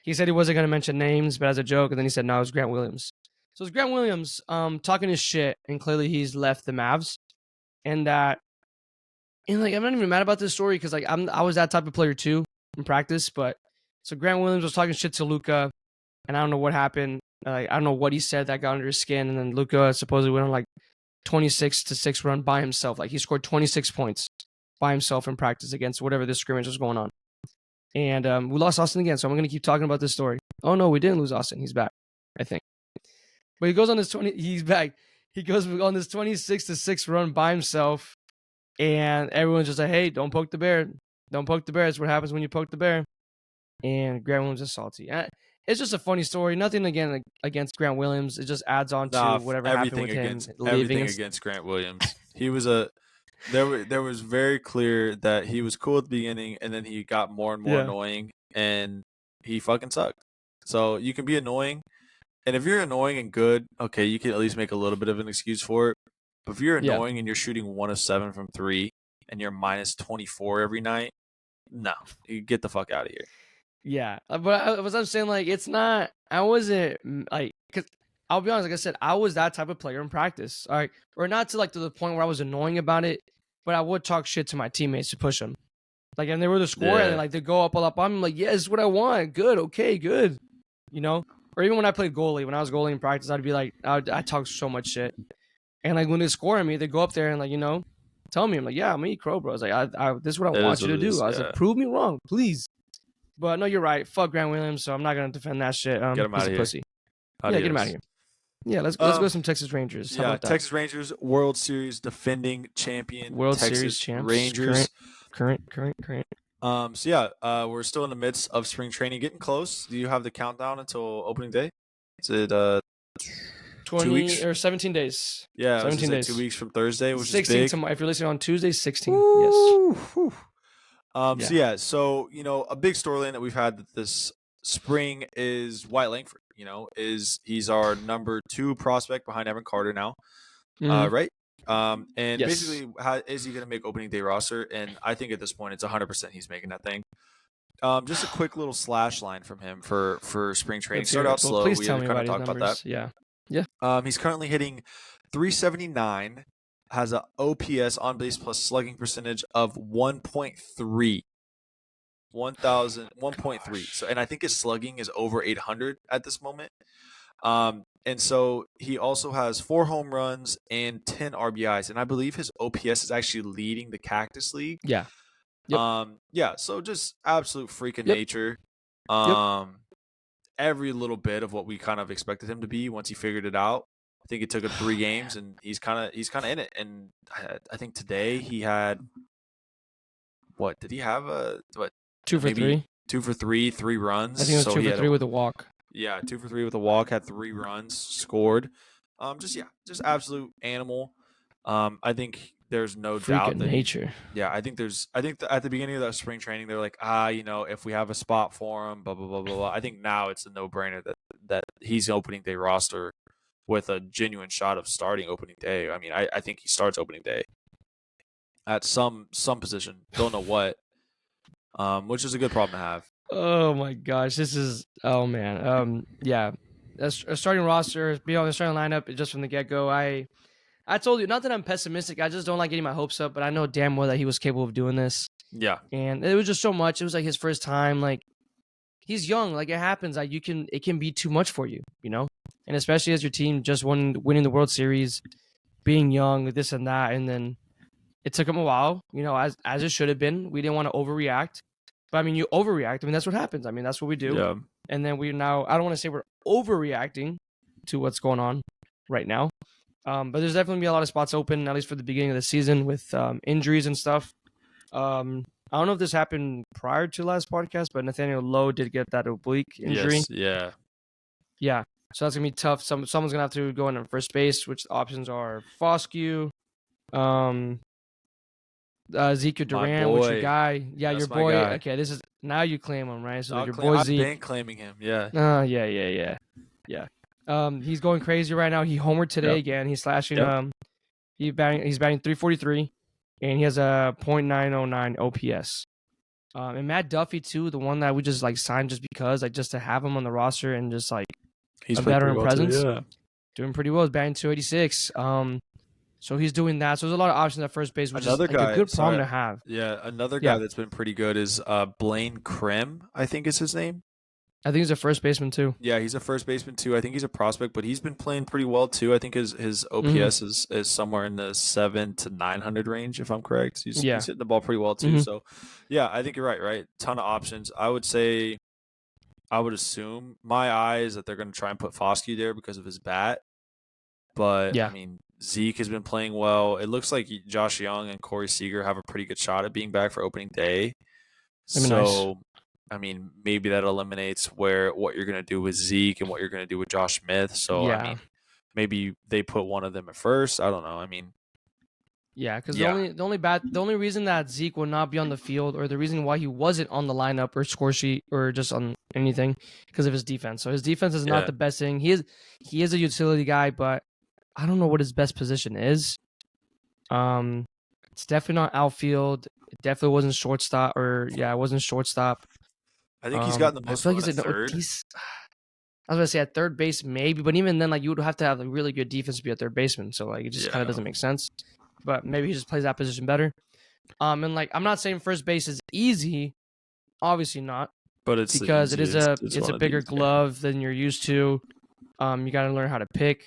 He said he wasn't going to mention names, but as a joke, and then he said, no, it was Grant Williams. So it's Grant Williams talking his shit, and clearly he's left the Mavs. And I'm not even mad about this story because like I was that type of player too in practice. But so Grant Williams was talking shit to Luka, and I don't know what happened. I don't know what he said that got under his skin, and then Luka supposedly went on like 26-6 run by himself. Like he scored 26 points by himself in practice against whatever this scrimmage was going on. And we lost Austin again, so I'm going to keep talking about this story. Oh no, we didn't lose Austin. He's back, I think. But he goes on this he's back. He goes on this 26-6 run by himself, and everyone's just like, hey, don't poke the bear. Don't poke the bear. That's what happens when you poke the bear. And Grant Williams is salty. It's just a funny story. Nothing against Grant Williams. It just adds on to whatever happened with him. Everything against Grant Williams. He was there was very clear that he was cool at the beginning, and then he got more and more annoying, and he fucking sucked. So you can be annoying, and if you're annoying and good, okay, you can at least make a little bit of an excuse for it. But if you're annoying and you're shooting 1 of 7 from 3, and you're minus 24 every night, no, you get the fuck out of here. Yeah, but I'm saying, like, it's not. I wasn't like, because I'll be honest. Like I said, I was that type of player in practice. All right, or not to the point where I was annoying about it, but I would talk shit to my teammates to push them. Like, and they were the score, and like they go up all up on me. Like, yeah, this is what I want. Good, okay, good. You know, or even when I played goalie, when I was goalie in practice, I'd be like, I talk so much shit, and like when they score on me, they go up there and like, you know, tell me, I'm like, yeah, I'm gonna eat crow, bro. I was like, this is what I want you to do. I was like, prove me wrong, please. But no, you're right. Fuck Grant Williams, so I'm not gonna defend that shit. Get him out of here. Pussy. Get him out of here. Yeah, let's go some Texas Rangers. How about that? Texas Rangers, World Series defending champion. World Texas Series champs. Rangers. Current. We're still in the midst of spring training, getting close. Do you have the countdown until opening day? Is it 20 2 weeks or 17 days? Yeah, 17 days. 2 weeks from Thursday, which 16 is big. If you're listening on Tuesday, 16. Woo, yes. Whew. So a big storyline that we've had this spring is Wyatt Langford. He's our number 2 prospect behind Evan Carter now, right? And basically, how is he going to make opening day roster? And I think at this point, it's 100% he's making that thing. Just a quick little slash line from him for spring training. Start out slow. Please we tell me kind of about talked his about numbers. that. Yeah. He's currently hitting 379. Has a OPS on base plus slugging percentage of 1.3. 1.3. So, and I think his slugging is over 800 at this moment. And so he also has 4 home runs and 10 RBIs, and I believe his OPS is actually leading the Cactus League. Yeah. Yep. So just absolute freak of nature. Every little bit of what we kind of expected him to be once he figured it out. I think it took him 3 games, and he's kind of in it. And I think today he had what? Did he have 2 for 3? 2 for 3, 3 runs. I think it was 2 for 3 with a walk. Yeah, 2 for 3 with a walk. Had 3 runs scored. Just absolute animal. I think there's no Freak doubt of that nature. I think at the beginning of that spring training, they're like, if we have a spot for him, blah blah blah blah blah. I think now it's a no brainer that he's opening day roster with a genuine shot of starting opening day. I mean, I think he starts opening day at some position. Don't know what, which is a good problem to have. Oh my gosh, this is man. Yeah, that's a starting roster. Be on the starting lineup just from the get go. I told you not that I'm pessimistic. I just don't like getting my hopes up. But I know damn well that he was capable of doing this. Yeah, And it was just so much. It was like his first time. Like he's young. Like it happens. Like it can be too much for you, you know. And especially as your team just winning the World Series, being young, this and that, and then it took him a while, you know, as it should have been. We didn't want to overreact. But I mean, you overreact. I mean, that's what happens. I mean, that's what we do. yeah. And then I don't want to say we're overreacting to what's going on right now. But there's definitely be a lot of spots open, at least for the beginning of the season with injuries and stuff. I don't know if this happened prior to last podcast, but Nathaniel Lowe did get that oblique injury. Yes, yeah. Yeah. So that's going to be tough. Someone's going to have to go in on first base, which the options are Foscue, Zeke Duran, which your guy, your boy. Guy. Okay, this is now you claim him, right? So your boy boy Zeke. I've been claiming him, yeah. Yeah. He's going crazy right now. He homered today again. He's slashing. Yep. He's batting 343, and he has a .909 OPS. And Matt Duffy too, the one that we just like signed just because, like just to have him on the roster and just like he's a veteran presence. Too, yeah. Doing pretty well. He's batting 286. So he's doing that. So there's a lot of options at first base, which another is like guy, a good problem to have. Yeah, another guy that's been pretty good is Blaine Krim, I think is his name. I think he's a first baseman too. Yeah, he's a first baseman too. I think he's a prospect, but he's been playing pretty well too. I think his OPS is somewhere in the 700 to 900 range, if I'm correct. He's hitting the ball pretty well too. So, yeah, I think you're right. Ton of options. I would assume my eye is that they're going to try and put Foscue there because of his bat. But I mean, Zeke has been playing well. It looks like Josh Young and Corey Seager have a pretty good shot at being back for opening day. So, I mean, maybe that eliminates what you're going to do with Zeke and what you're going to do with Josh Smith. So, I mean, maybe they put one of them at first. I don't know. I mean, because the only reason that Zeke will not be on the field, or the reason why he wasn't on the lineup or score sheet or just on anything, because of his defense. So his defense is not the best thing. He is a utility guy, but I don't know what his best position is. It's definitely not outfield. It definitely wasn't shortstop, it wasn't shortstop. I think he's gotten the most. I feel like he's at third. I was going to say at third base maybe, but even then, like you would have to have a really good defense to be a third baseman. So like it just kind of doesn't make sense. But maybe he just plays that position better. And like I'm not saying first base is easy, obviously not. But it's because it's a bigger glove than you're used to. You got to learn how to pick,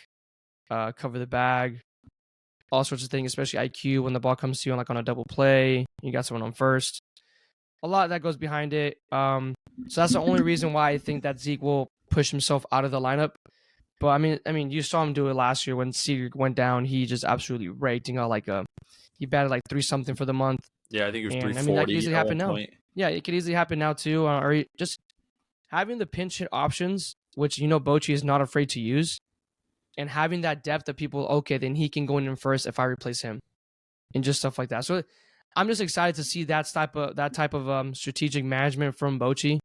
cover the bag, all sorts of things, especially IQ when the ball comes to you on a double play. You got someone on first. A lot that goes behind it. So that's the only reason why I think that Zeke will push himself out of the lineup. But I mean, you saw him do it last year when Seager went down. He just absolutely raked. He got he batted like 3-something for the month. Yeah, I think it was 340. I mean, that could easily happen now. Point. Yeah, it could easily happen now too. Or just having the pinch hit options, which Bochy is not afraid to use, and having that depth of people. Okay, then he can go in first if I replace him, and just stuff like that. So I'm just excited to see that type of strategic management from Bochy,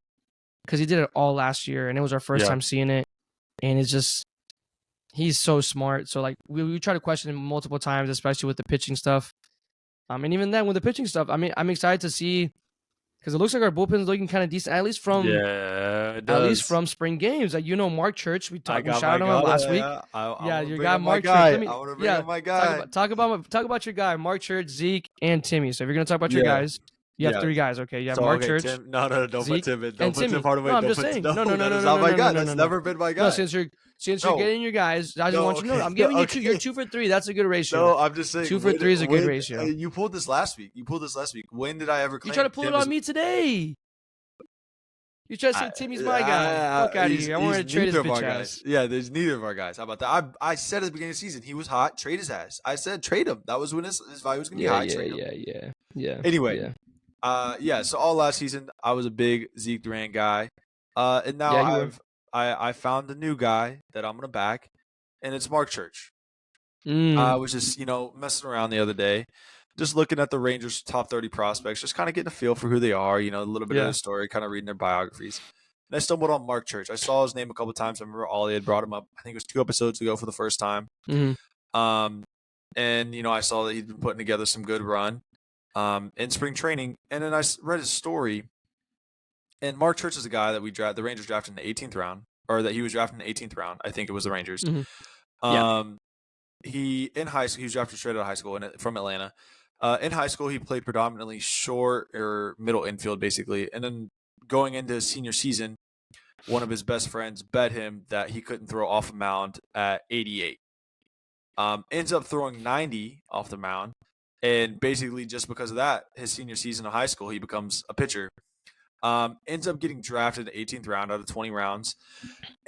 because he did it all last year, and it was our first time seeing it. And it's just, he's so smart. So like we try to question him multiple times, especially with the pitching stuff. And even then with the pitching stuff, I mean, I'm excited to see, because it looks like our bullpen's looking kind of decent, at least from spring games. Like Mark Church, we shouted him out last week. Your guy Mark Church. I want to bring up my guy. Talk about your guy, Mark Church, Zeke, and Timmy. So if you're gonna talk about your guys, you have three guys. Okay, you have Mark Church. Tim, no, don't Zeke, put Tim in. Don't put Tim Hardaway. No, I'm just saying. No, that's not my guy. That's never been my guy. No, since you're getting your guys, I just want you to know. I'm giving you 2. You're 2 for 3. That's a good ratio. No, I'm just saying 2 for 3 is a good ratio. You pulled this last week. When did I ever claim? You try to pull it on me today. You try to say Timmy's my guy. Fuck out of here. I want to trade his bitch ass. Yeah, there's neither of our guys. How about that? I said at the beginning of the season he was hot. Trade his ass. I said trade him. That was when his value was going to be high. Trade him. Yeah. Anyway. So all last season I was a big Zeke Duran guy, and now I found a new guy that I'm gonna back, and it's Mark Church. I Mm. was just, messing around the other day, just looking at the Rangers' top 30 prospects, just kind of getting a feel for who they are, a little bit of Yeah. their story, kind of reading their biographies. And I stumbled on Mark Church. I saw his name a couple of times. I remember Ollie had brought him up. I think it was 2 episodes ago for the first time. Mm-hmm. And I saw that he'd been putting together some good run in spring training. And then I read his story. And Mark Church is a guy that the Rangers drafted in the 18th round, or that he was drafted in the 18th round. I think it was the Rangers. Mm-hmm. Yeah. He in high school, he was drafted straight out of high school from Atlanta. In high school, he played predominantly short or middle infield, basically. And then going into his senior season, one of his best friends bet him that he couldn't throw off a mound at 88. Ends up throwing 90 off the mound. And basically just because of that, his senior season of high school, he becomes a pitcher. Ends up getting drafted in the 18th round out of 20 rounds.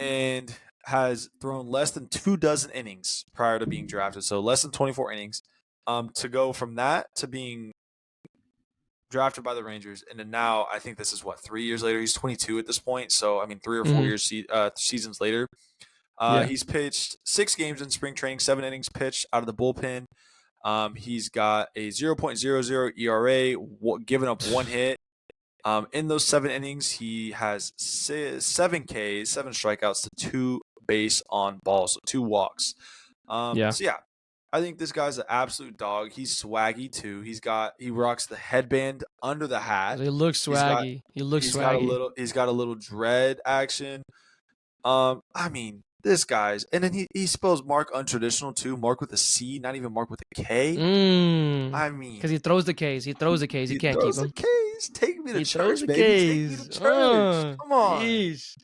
And has thrown less than 24 innings prior to being drafted. So less than 24 innings. To go from that to being drafted by the Rangers. And then now I think this is 3 years later. He's 22 at this point. So, 3 or 4 years seasons later. He's pitched 6 games in spring training, 7 innings pitched out of the bullpen. He's got a 0.00 ERA, giving up 1 hit. In those 7 innings, he has 7 Ks, 7 strikeouts to 2 base on balls, so 2 walks. So yeah, I think this guy's an absolute dog. He's swaggy too. He rocks the headband under the hat. He looks swaggy. He's got a little dread action. This guy's, and then he spells Mark untraditional too. Mark with a C, not even Mark with a K. Because he throws the Ks. He throws the Ks. You can't keep him. Ks. Take me to church, baby. Take me to church. Come on. Geez.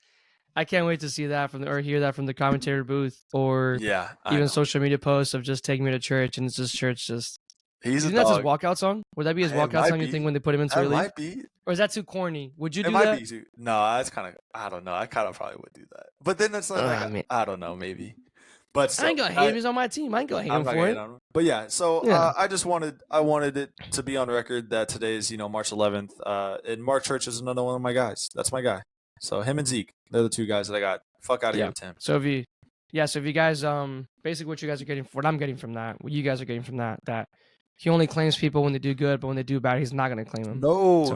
I can't wait to see that or hear that from the commentator booth, or even social media posts of just taking me to church, and it's just church. He's a dog. That's his walkout song? Would that be his walkout song? You think when they put him into relief? It might be. Or is that too corny? Would you do that? It might be too. No, that's kind of. I don't know. I kind of probably would do that. But then that's not I don't know. Maybe. But I ain't gonna hate him. He's on my team. I ain't gonna hate him for it. But yeah, so I wanted it to be on record that today is March 11th, and Mark Church is another one of my guys. That's my guy. So him and Zeke, they're the 2 guys that I got. Fuck out of here with him. So if you guys basically what you guys are getting, what I'm getting from that, what you guys are getting from that he only claims people when they do good, but when they do bad, he's not going to claim them. No.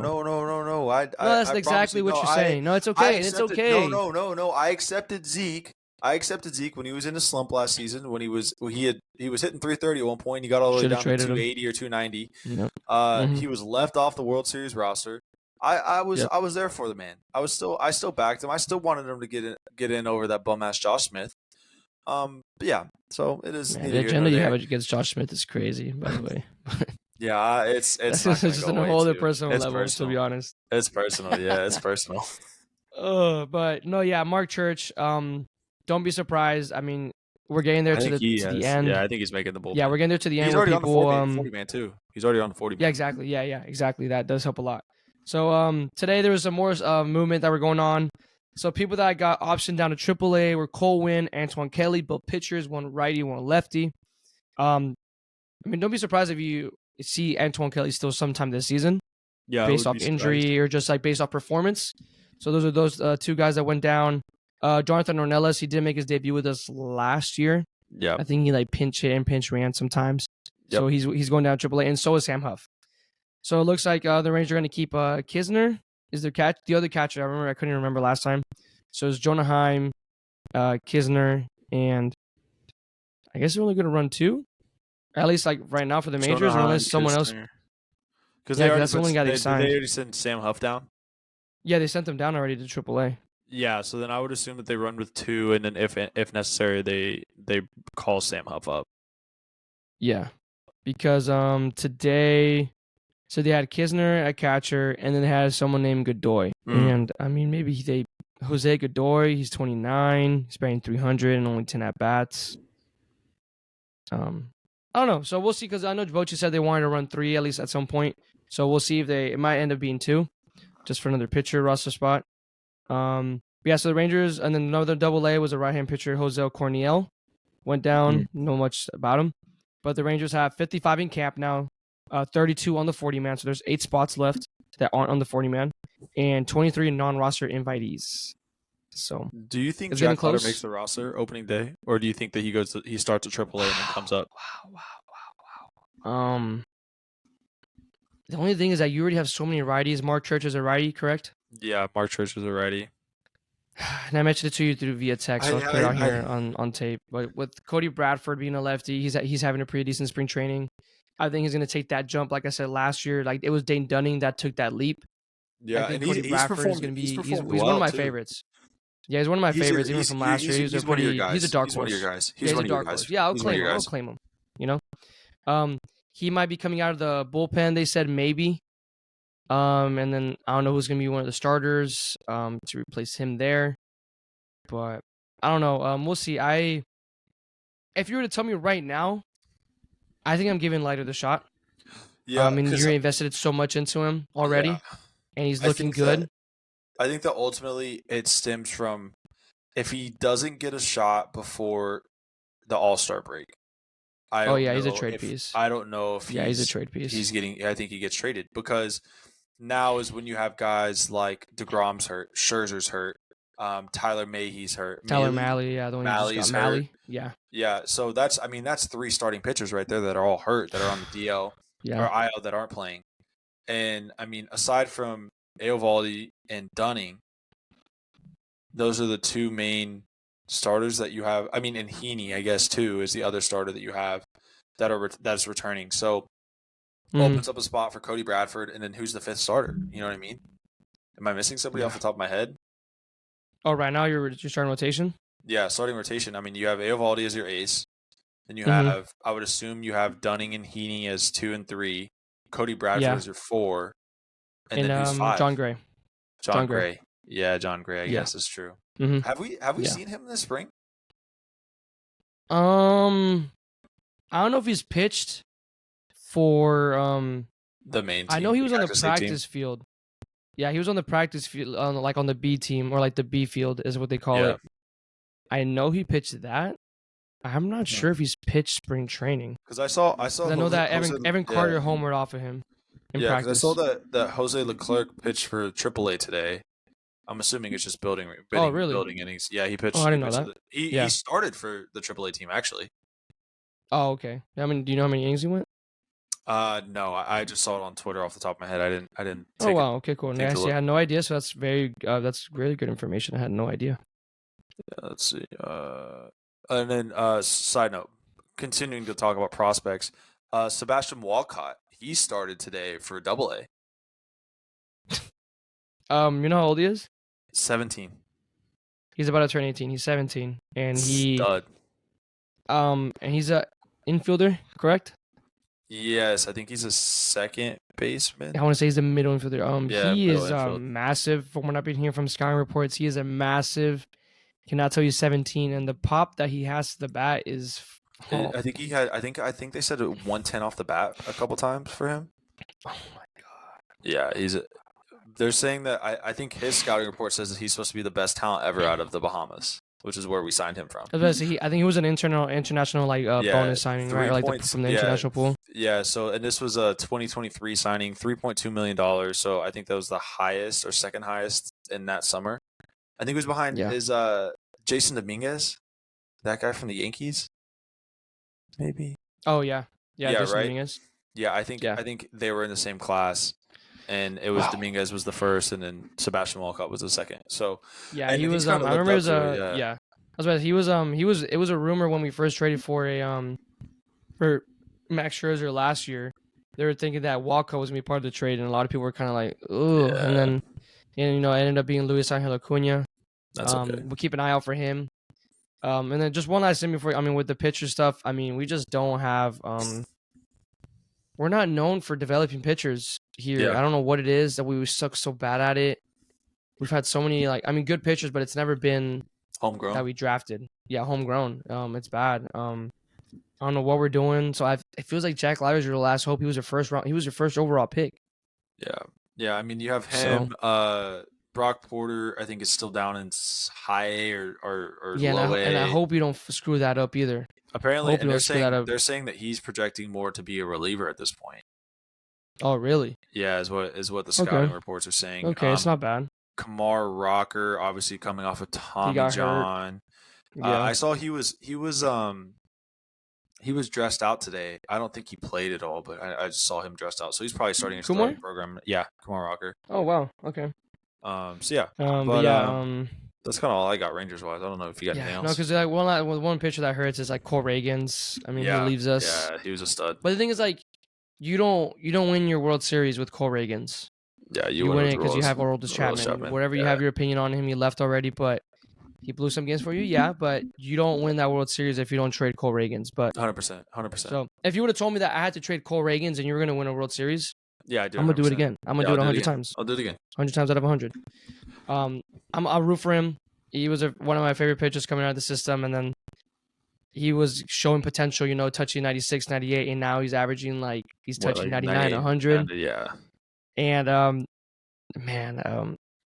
That's exactly what you're saying. No, it's okay. It's okay. No. I accepted Zeke. When he was in a slump last season. When he was hitting 330 at one point. He got all the way down to 280 or 290. Yep. He was left off the World Series roster. I was there for the man. I still backed him. I still wanted him to get in over that bum ass Josh Smith. But yeah, so it is. Man, the agenda you have against Josh Smith is crazy, by the way. Yeah, it's just on a whole other personal level, to be honest. It's personal. Yeah, it's personal. But no, yeah, Mark Church. Don't be surprised. We're getting there to the end. Yeah, I think he's making the bullpen. Yeah, we're getting there to the end. He's already on the 40 man too. He's already on the 40 man. Yeah, exactly. Yeah, exactly. That does help a lot. So today there was some more movement that were going on. So people that got optioned down to AAA were Cole Winn, Antoine Kelly, both pitchers, one righty, one lefty. Don't be surprised if you see Antoine Kelly still sometime this season. Yeah, based off injury or just based off performance. So those are those 2 guys that went down. Jonathan Ornelas, he did make his debut with us last year. Yeah, I think he pinch hit and pinch ran sometimes. Yep. So he's going down AAA, and so is Sam Huff. So it looks like the Rangers are going to keep Kisner is the other catcher. I couldn't remember last time. So it's Jonah Heim, Kisner, and I guess they're only going to run 2, at least right now for the majors, unless someone else. Because that's the only guy they signed. They already sent Sam Huff down. Yeah, they sent them down already to AAA. Yeah, so then I would assume that they run with 2, and then if necessary, they call Sam Huff up. Yeah, because today. So they had Kisner at catcher, and then they had someone named Godoy. And maybe Jose Godoy, he's 29, he's batting 300 and only 10 at bats. I don't know. So we'll see, because I know Bochy said they wanted to run 3 at least at some point. So we'll see if it might end up being 2, just for another pitcher roster spot. So the Rangers, and then another AA was a right-hand pitcher, Jose Corniel, went down. Know much about him, but the Rangers have 55 in camp now. 32 on the 40-man, so there's 8 spots left that aren't on the 40-man, and 23 non-roster invitees. So Do you think it's getting Jack Leiter close. makes the roster opening day, or do you think that he starts at AAA and then comes up? Wow. The only thing is that you already have so many righties. Mark Church is a righty, correct? Yeah, Mark Church is already. And I mentioned it to you through via text, so I'll put it out here on tape. But with Cody Bradford being a lefty, he's having a pretty decent spring training. I think he's going to take that jump. Like I said last year, like it was Dane Dunning that took that leap. I Yeah, think and Cody he's Bradford is performed. going to He's be. performed He's one of well my too. favorites. Yeah, he's one of my favorites, even from last year. He's one of your guys. He's a dark He's horse. one of your guys. Yeah, he's a dark horse. Yeah, I'll claim him. I'll claim him. You know, he might be coming out of the bullpen. They said maybe. And then I don't know who's gonna be one of the starters to replace him there, but I don't know. We'll see. If you were to tell me right now, I think I'm giving Leiter the shot. Yeah, and you invested so much into him already, and he's looking good. I think that ultimately it stems from if he doesn't get a shot before the All-Star break. He's a trade piece. I don't know if he's a trade piece. I think he gets traded because now is when you have guys like DeGrom's hurt, Scherzer's hurt, Tyler Mahy's hurt, Tyler Mahle, the one Mally's you just got. hurt. Mahle, yeah. So that's 3 starting pitchers right there that are all hurt, that are on the DL or IL that aren't playing. And I mean, aside from Eovaldi and Dunning, those are the two main starters that you have. I mean, and Heaney, I guess, too, is the other starter that you have that's returning. So opens up a spot for Cody Bradford, and then who's the 5th starter? You know what I mean? Am I missing somebody off the top of my head? Oh, right now you're starting rotation? Yeah, starting rotation. I mean, you have Eovaldi as your ace. Then you have, I would assume you have Dunning and Heaney as 2 and 3. Cody Bradford as your 4. And then who's 5? John Gray. John Gray. Yeah, John Gray, I guess is true. Have we seen him this spring? I don't know if he's pitched for the main team. I know he was on the practice field. Yeah, he was on the practice field, like on the B team or like the B field is what they call it. I know he pitched that. I'm not sure if he's pitched spring training. Because I saw. I know that Evan Carter homered off of him in practice. I saw that Jose Leclerc pitched for AAA today. I'm assuming it's just building innings. Yeah, he pitched. Oh, I didn't know that. He started for the AAA team actually. Oh, okay. I mean, do you know how many innings he went? No, I just saw it on Twitter off the top of my head. I didn't. Oh wow. Okay, cool. I had no idea. So that's that's really good information. I had no idea. Yeah, let's see. And then side note, continuing to talk about prospects, Sebastian Walcott, he started today for AA. You know how old he is? 17. He's about to turn 18. He's 17, and Stud. And he's a infielder, correct? Yes, I think he's a second baseman. I want to say he's a middle infielder. He is infield. massive. From what I've been hearing from scouting reports, he is a massive. Cannot tell you 17, and the pop that he has to the bat is. I think he had. I think they said 110 off the bat a couple times for him. Oh my god. Yeah, they're saying that I think his scouting report says that he's supposed to be the best talent ever out of the Bahamas, which is where we signed him from. I was about to say, I think he was an international bonus signing, right? Like from the international pool. Yeah. So, and this was a 2023 signing, $3.2 million. So I think that was the highest or second highest in that summer. I think it was behind his Jason Dominguez, that guy from the Yankees. Maybe. Oh yeah, Jason right? Dominguez. Yeah, I think they were in the same class. And it was Dominguez was the first, and then Sebastian Walcott was the second. So yeah, he was. I remember it was I was about to say, he was. It was a rumor when we first traded for for Max Scherzer last year. They were thinking that Walcott was gonna be part of the trade, and a lot of people were kind of like, "Ooh," and then it ended up being Luis Angel Acuna. That's okay. We'll keep an eye out for him. And then just one last thing before, with the pitcher stuff, we just don't have we're not known for developing pitchers here. I don't know what it is that we suck so bad at it. We've had so many good pitchers, but it's never been homegrown that we drafted. Yeah, homegrown. It's bad. I don't know what we're doing. So it feels like Jack Leiter's your last hope. He was your first round. He was your first overall pick. Yeah. You have him. Brock Porter, I think, is still down in high A or low A. And I hope you don't screw that up either. Apparently, and they're saying that he's projecting more to be a reliever at this point. Oh, really? Yeah, is what the scouting reports are saying. Okay, it's not bad. Kamar Rocker, obviously coming off of Tommy got John. Yeah. I saw he was dressed out today. I don't think he played at all, but I just saw him dressed out. So he's probably starting his starting program. Yeah, Kamar Rocker. Oh wow. Okay. So yeah. That's kind of all I got Rangers wise. I don't know if you got anything else. No, because like one picture that hurts is like Cole Reagans. I mean, he leaves us. Yeah, he was a stud. But the thing is, like, you don't win your World Series with Cole Reagans. Yeah, you win it because you have Aroldis Chapman. Whatever you have your opinion on him, he left already, but he blew some games for you. Yeah, but you don't win that World Series if you don't trade Cole Reagans. But 100%. So if you would have told me that I had to trade Cole Reagans and you were going to win a World Series, yeah, I do. I'm gonna do it again. I'm gonna do it 100 times. I'll do it again. 100 times out of 100. I'll root for him. He was one of my favorite pitchers coming out of the system, and then he was showing potential, touching 96, 98, and now he's averaging he's touching 99, 100. Yeah. And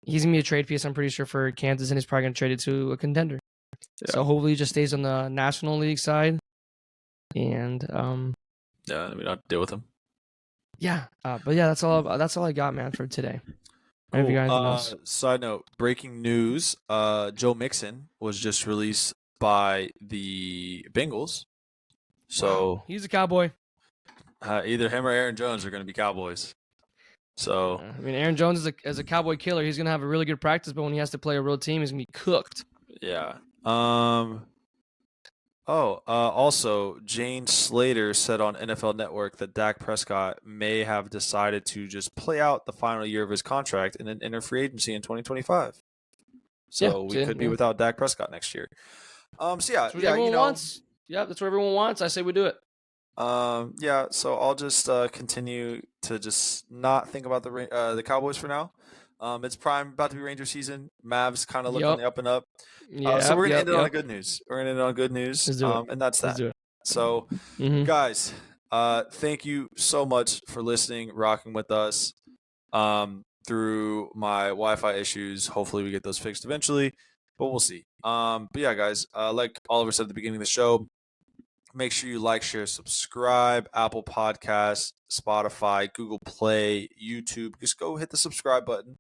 he's gonna be a trade piece, I'm pretty sure, for Kansas, and he's probably gonna trade it to a contender. Yeah. So hopefully he just stays on the National League side. And we don't have to deal with him. Yeah. But yeah, that's all I got, man, for today. Cool. Side note, breaking news, Joe Mixon was just released by the Bengals. So he's a Cowboy. Either him or Aaron Jones are going to be Cowboys. So I mean, Aaron Jones is a Cowboy killer. He's going to have a really good practice, but when he has to play a real team, he's going to be cooked. Yeah. Also, Jane Slater said on NFL Network that Dak Prescott may have decided to just play out the final year of his contract and then enter free agency in 2025. So we could be without Dak Prescott next year. That's what everyone wants. Yeah, that's what everyone wants. I say we do it. So I'll just continue to just not think about the Cowboys for now. It's about to be Ranger season. Mavs kind of look on the up and up. So we're gonna end it on good news. We're gonna end it on good news. And that's that. Let's do it. So, guys, thank you so much for listening, rocking with us through my Wi-Fi issues. Hopefully, we get those fixed eventually, but we'll see. But yeah, guys, like Oliver said at the beginning of the show, make sure you like, share, subscribe. Apple Podcasts, Spotify, Google Play, YouTube. Just go hit the subscribe button.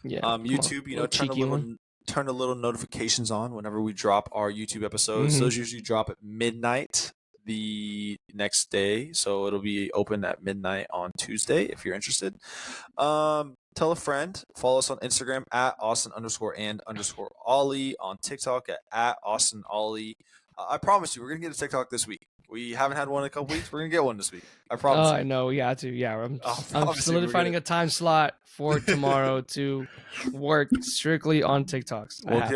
Yeah. YouTube, turn the little notifications on whenever we drop our YouTube episodes. Those usually drop at midnight the next day, so it'll be open at midnight on Tuesday if you're interested. Tell a friend. Follow us on Instagram at Austin_and_Ollie, on TikTok at AustinOllie. I promise you, we're gonna get a TikTok this week. We haven't had one in a couple weeks. We're gonna get one this week. I promise. I know. We got to. Yeah, I'm solidifying a time slot for tomorrow to work strictly on TikToks. We'll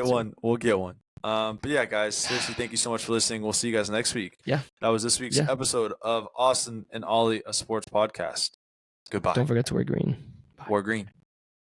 get one. But yeah, guys, seriously, thank you so much for listening. We'll see you guys next week. Yeah. That was this week's episode of Austin and Ollie, a sports podcast. Goodbye. Don't forget to wear green. Bye. Wear green.